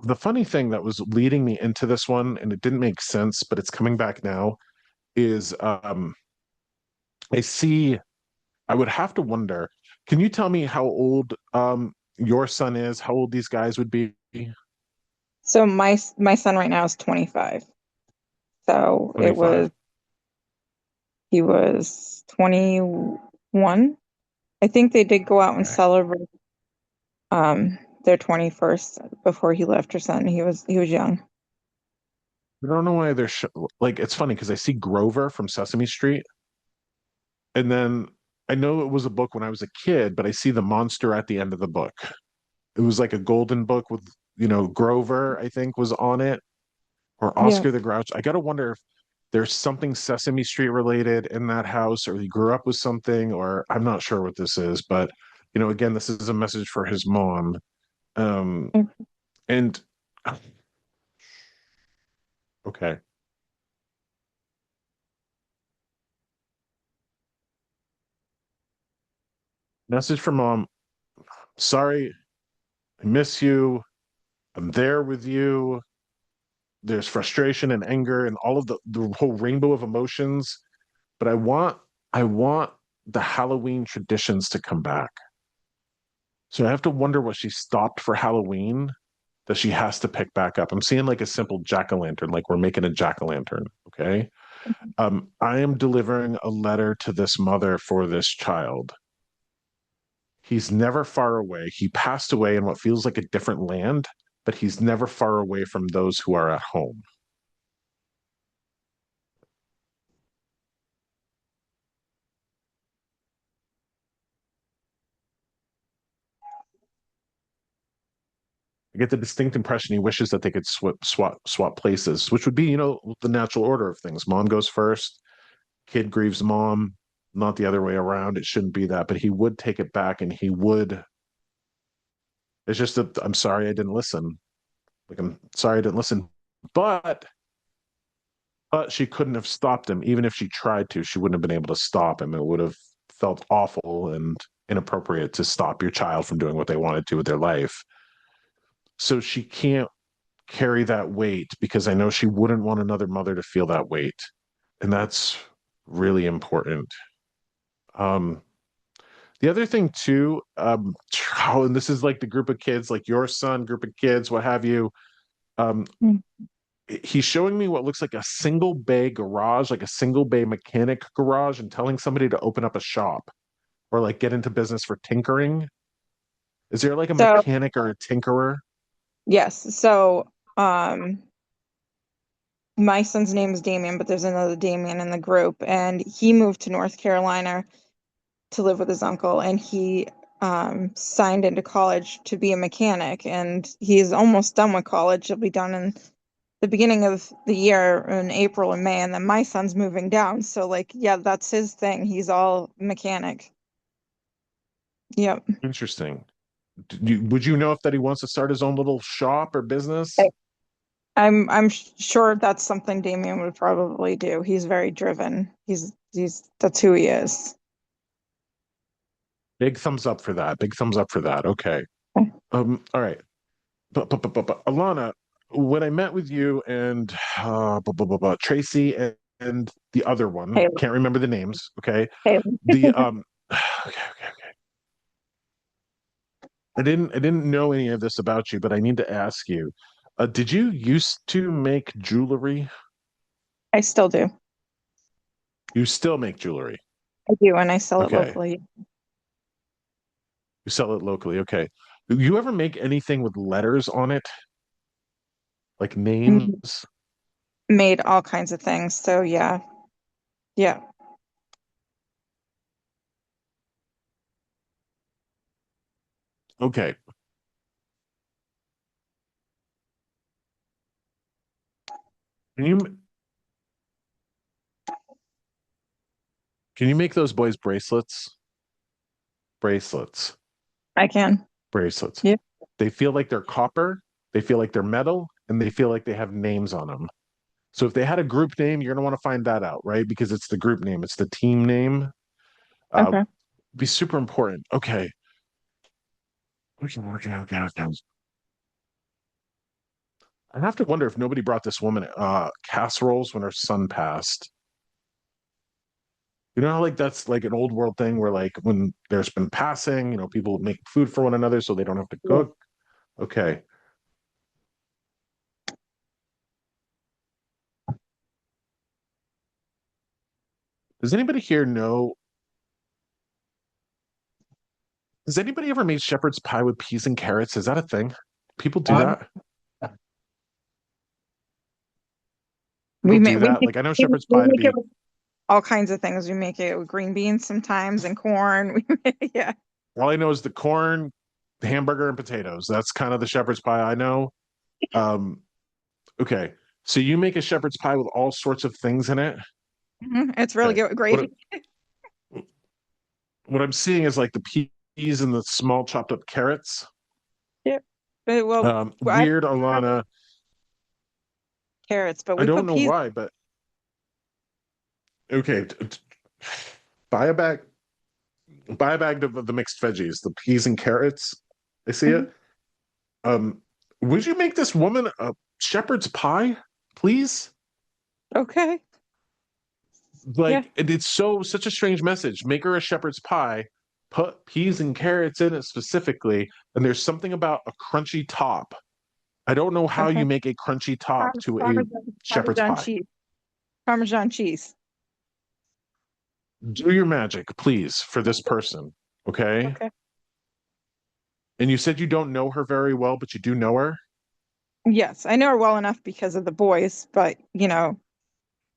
The funny thing that was leading me into this one, and it didn't make sense, but it's coming back now, is I see, I would have to wonder, can you tell me how old your son is, how old these guys would be? So my son right now is 25. So it 25. was he was 21. I think they did go out and Okay. celebrate their 21st before he left her son. He was young. I don't know why they're like, it's funny because I see Grover from Sesame Street, and then I know it was a book when I was a kid, but I see the monster at the end of the book. It was like a golden book with, Grover, I think, was on it, or Yeah. Oscar the Grouch. I gotta wonder if there's something Sesame Street related in that house, or he grew up with something, or I'm not sure what this is, but again, this is a message for his mom. Um, and okay, message for mom. Sorry, I miss you. I'm there with you. There's frustration and anger and all of the whole rainbow of emotions, but I want the Halloween traditions to come back. So I have to wonder what she stopped for Halloween that she has to pick back up. I'm seeing like a simple jack-o'-lantern, like we're making a jack-o'-lantern. Okay. I am delivering a letter to this mother for this child. He's never far away. He passed away in what feels like a different land, but he's never far away from those who are at home. I get the distinct impression he wishes that they could swap places, which would be, the natural order of things. Mom goes first, kid grieves mom, not the other way around. It shouldn't be that, but he would take it back and he would. It's just that I'm sorry I didn't listen. Like I'm sorry I didn't listen. But she couldn't have stopped him. Even if she tried to, she wouldn't have been able to stop him. It would have felt awful and inappropriate to stop your child from doing what they wanted to with their life. So she can't carry that weight because I know she wouldn't want another mother to feel that weight. And that's really important. Um, the other thing too, and this is like the group of kids, like your son, group of kids, what have you. Um, Mm. he's showing me what looks like a single bay garage, like a single bay mechanic garage, and telling somebody to open up a shop or like get into business for tinkering. Is there like a So mechanic or a tinkerer? yes. So my son's name is Damien, but there's another Damien in the group, and he moved to North Carolina to live with his uncle, and he signed into college to be a mechanic, and he's almost done with college. He'll be done in the beginning of the year in April and May, and then my son's moving down. So like, yeah, that's his thing. He's all mechanic. Yep. Interesting. Would you know if that he wants to start his own little shop or business? I- I'm sure that's something Damien would probably do. He's very driven. He's that's who he is. Big thumbs up for that. Big thumbs up for that. Okay. All right. But Alana, when I met with you and Tracy and the other one, Hey, can't remember the names. Okay. hey. The okay, okay, okay. I didn't know any of this about you, but I need to ask you. Did you used to make jewelry? I still do. You still make jewelry. I do, and I sell it Okay. locally. You sell it locally. Okay. Do you ever make anything with letters on it? Like M- names? Made all kinds of things. So yeah. Yeah. Okay. Can you can you make those boys bracelets? Bracelets. I can. Bracelets. Yeah. They feel like they're copper, they feel like they're metal, and they feel like they have names on them. So if they had a group name, you're gonna want to find that out, right? Because it's the group name, it's the team name. Okay. Be super important. Okay. Okay. I have to wonder if nobody brought this woman casseroles when her son passed. You know how like that's like an old world thing where like when there's been passing, people make food for one another so they don't have to Yeah. cook. Okay. Does anybody here know? Has anybody ever made shepherd's pie with peas and carrots? Is that a thing? People do that? People do We that? make Like I know we shepherd's pie to make it be, with all kinds of things. We make it with green beans sometimes and corn. Yeah. all I know is the corn, the hamburger, and potatoes. That's kind of the shepherd's pie I know. Um, okay. So you make a shepherd's pie with all sorts of things in it. It's really Okay. good with What gravy. what I'm seeing is like the peas and the small chopped up carrots. Yeah. Well, I don't Weird, have Alana. carrots, but I we don't put know peas. why, but okay. Buy a bag, buy a bag of the mixed veggies, the peas and carrots. I see Mhm. it. Um, would you make this woman a shepherd's pie, please? Okay. Yeah. Like it's such a strange message. Make her a shepherd's pie, put peas and carrots in it specifically, and there's something about a crunchy top. I don't know how Okay. you make a crunchy top to a shepherd's Parmesan pie. cheese. Parmesan cheese. Do your magic, please, for this person. Okay. Okay. And you said you don't know her very well, but you do know her. Yes, I know her well enough because of the boys, but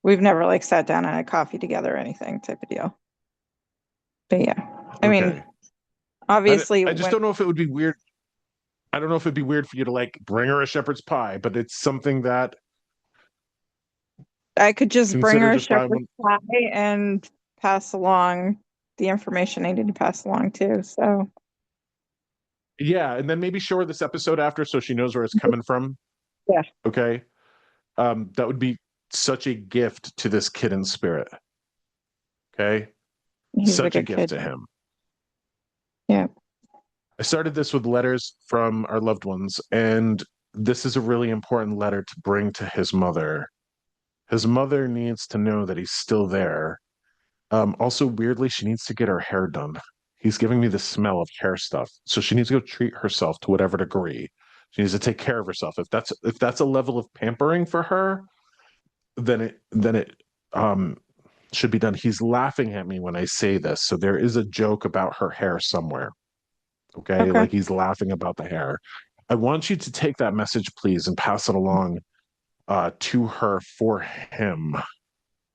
we've never like sat down and had coffee together or anything type of deal. But yeah, I mean, Okay. obviously I just when don't know if it would be weird. I don't know if it'd be weird for you to like bring her a shepherd's pie, but it's something that I could just bring consider her a just buy shepherd's one. pie and pass along the information I need to pass along too. So Yeah, and then maybe show her this episode after so she knows where it's coming from. yeah, Okay. That would be such a gift to this kid in spirit. Okay. he's a Such a good gift kid. to him. Yeah. I started this with letters from our loved ones, and this is a really important letter to bring to his mother. His mother needs to know that he's still there. Also, weirdly, she needs to get her hair done. He's giving me the smell of hair stuff, so she needs to go treat herself to whatever degree. She needs to take care of herself. If that's a level of pampering for her, then it um should be done. He's laughing at me when I say this, so there is a joke about her hair somewhere. Okay, Okay. like he's laughing about the hair. I want you to take that message, please, and pass it along to her for him.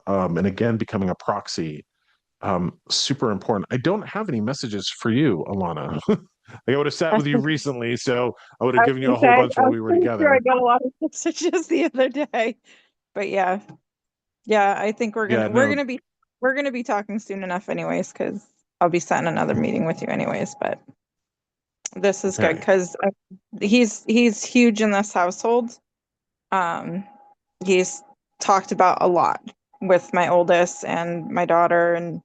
And again, becoming a proxy, super important. I don't have any messages for you, Alana. Like I would have sat with you recently, so I would I have was given you gonna a whole say, bunch I while was we were pretty sure I together. got a lot of messages the other day. But yeah, I think we're Yeah, gonna we're no, gonna be we're gonna be talking soon enough anyways, because I'll be setting another meeting with you anyways. But this is good okay. because he's huge in this household. Um, he's talked about a lot with my oldest and my daughter, and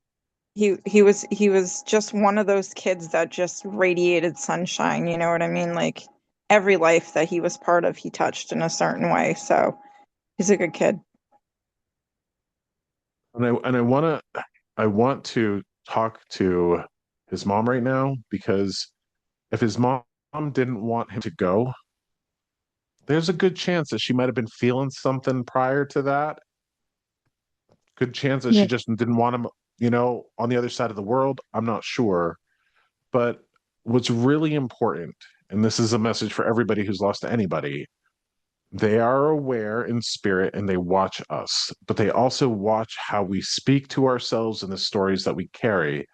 he was just one of those kids that just radiated sunshine. You know what I mean? Like every life that he was part of, he touched in a certain way. So he's a good kid. And I want to talk to his mom right now because if his mom didn't want him to go, there's a good chance that she might have been feeling something prior to that. Good chance that Yeah. she just didn't want him, on the other side of the world. I'm not sure. But what's really important, and this is a message for everybody who's lost to anybody, they are aware in spirit and they watch us, but they also watch how we speak to ourselves and the stories that we carry.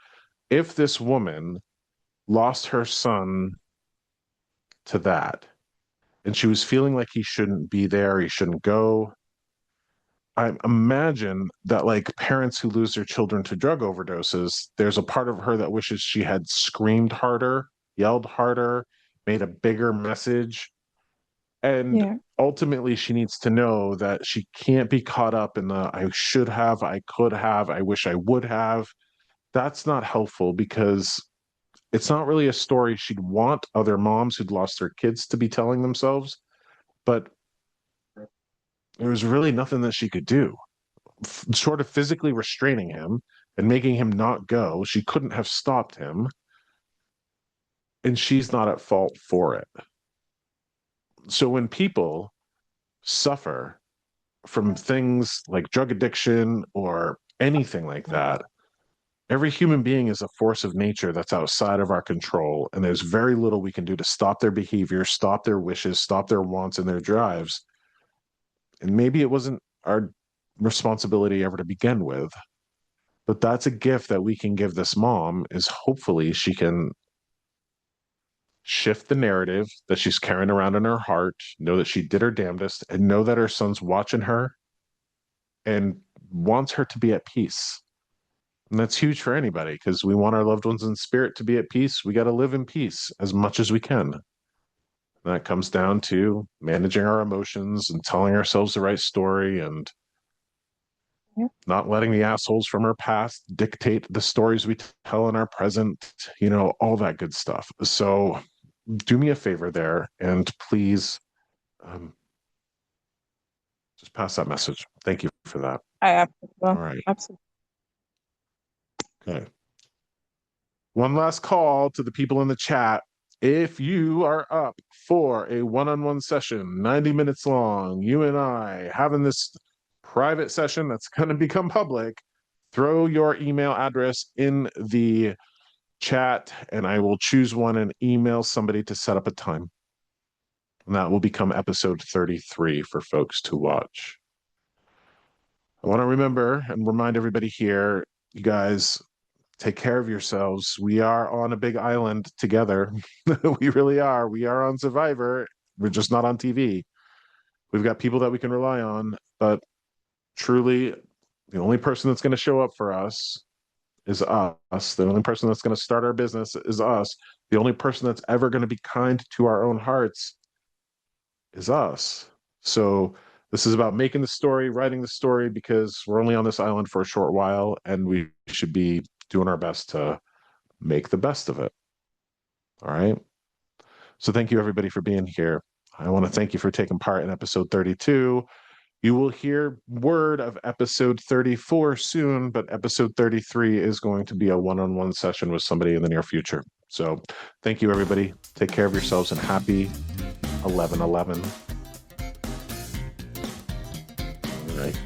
If this woman lost her son to that, and she was feeling like he shouldn't be there, he shouldn't go, I imagine that, like parents who lose their children to drug overdoses, there's a part of her that wishes she had screamed harder, yelled harder, made a bigger message. And Yeah. ultimately, she needs to know that she can't be caught up in the I should have, I could have, I wish I would have. That's not helpful because it's not really a story she'd want other moms who'd lost their kids to be telling themselves. But there was really nothing that she could do. Short of physically restraining him and making him not go, she couldn't have stopped him. And she's not at fault for it. So when people suffer from things like drug addiction or anything like that, every human being is a force of nature that's outside of our control. And there's very little we can do to stop their behavior, stop their wishes, stop their wants and their drives. And maybe it wasn't our responsibility ever to begin with. But that's a gift that we can give this mom, is hopefully she can shift the narrative that she's carrying around in her heart, know that she did her damnedest, and know that her son's watching her and wants her to be at peace. And that's huge for anybody because we want our loved ones in spirit to be at peace. We got to live in peace as much as we can. And that comes down to managing our emotions and telling ourselves the right story and not letting the assholes from our past dictate the stories we tell in our present, all that good stuff. So do me a favor there and please just pass that message. Thank you for that. I absolutely. All right. Absolutely. Okay. One last call to the people in the chat. If you are up for a one-on-one session, 90 minutes long, you and I having this private session that's going to become public, throw your email address in the chat and I will choose one and email somebody to set up a time. And that will become episode 33 for folks to watch. I want to remember and remind everybody here, you guys, take care of yourselves. We are on a big island together. We really are. We are on Survivor. We're just not on TV. We've got people that we can rely on, but truly, the only person that's going to show up for us is us. The only person that's going to start our business is us. The only person that's ever going to be kind to our own hearts is us. So this is about making the story, writing the story, because we're only on this island for a short while and we should be doing our best to make the best of it. All right. So thank you everybody for being here. I want to thank you for taking part in episode 32. You will hear word of episode 34 soon, but episode 33 is going to be a one-on-one session with somebody in the near future. So thank you everybody. Take care of yourselves and happy 11/11. All right.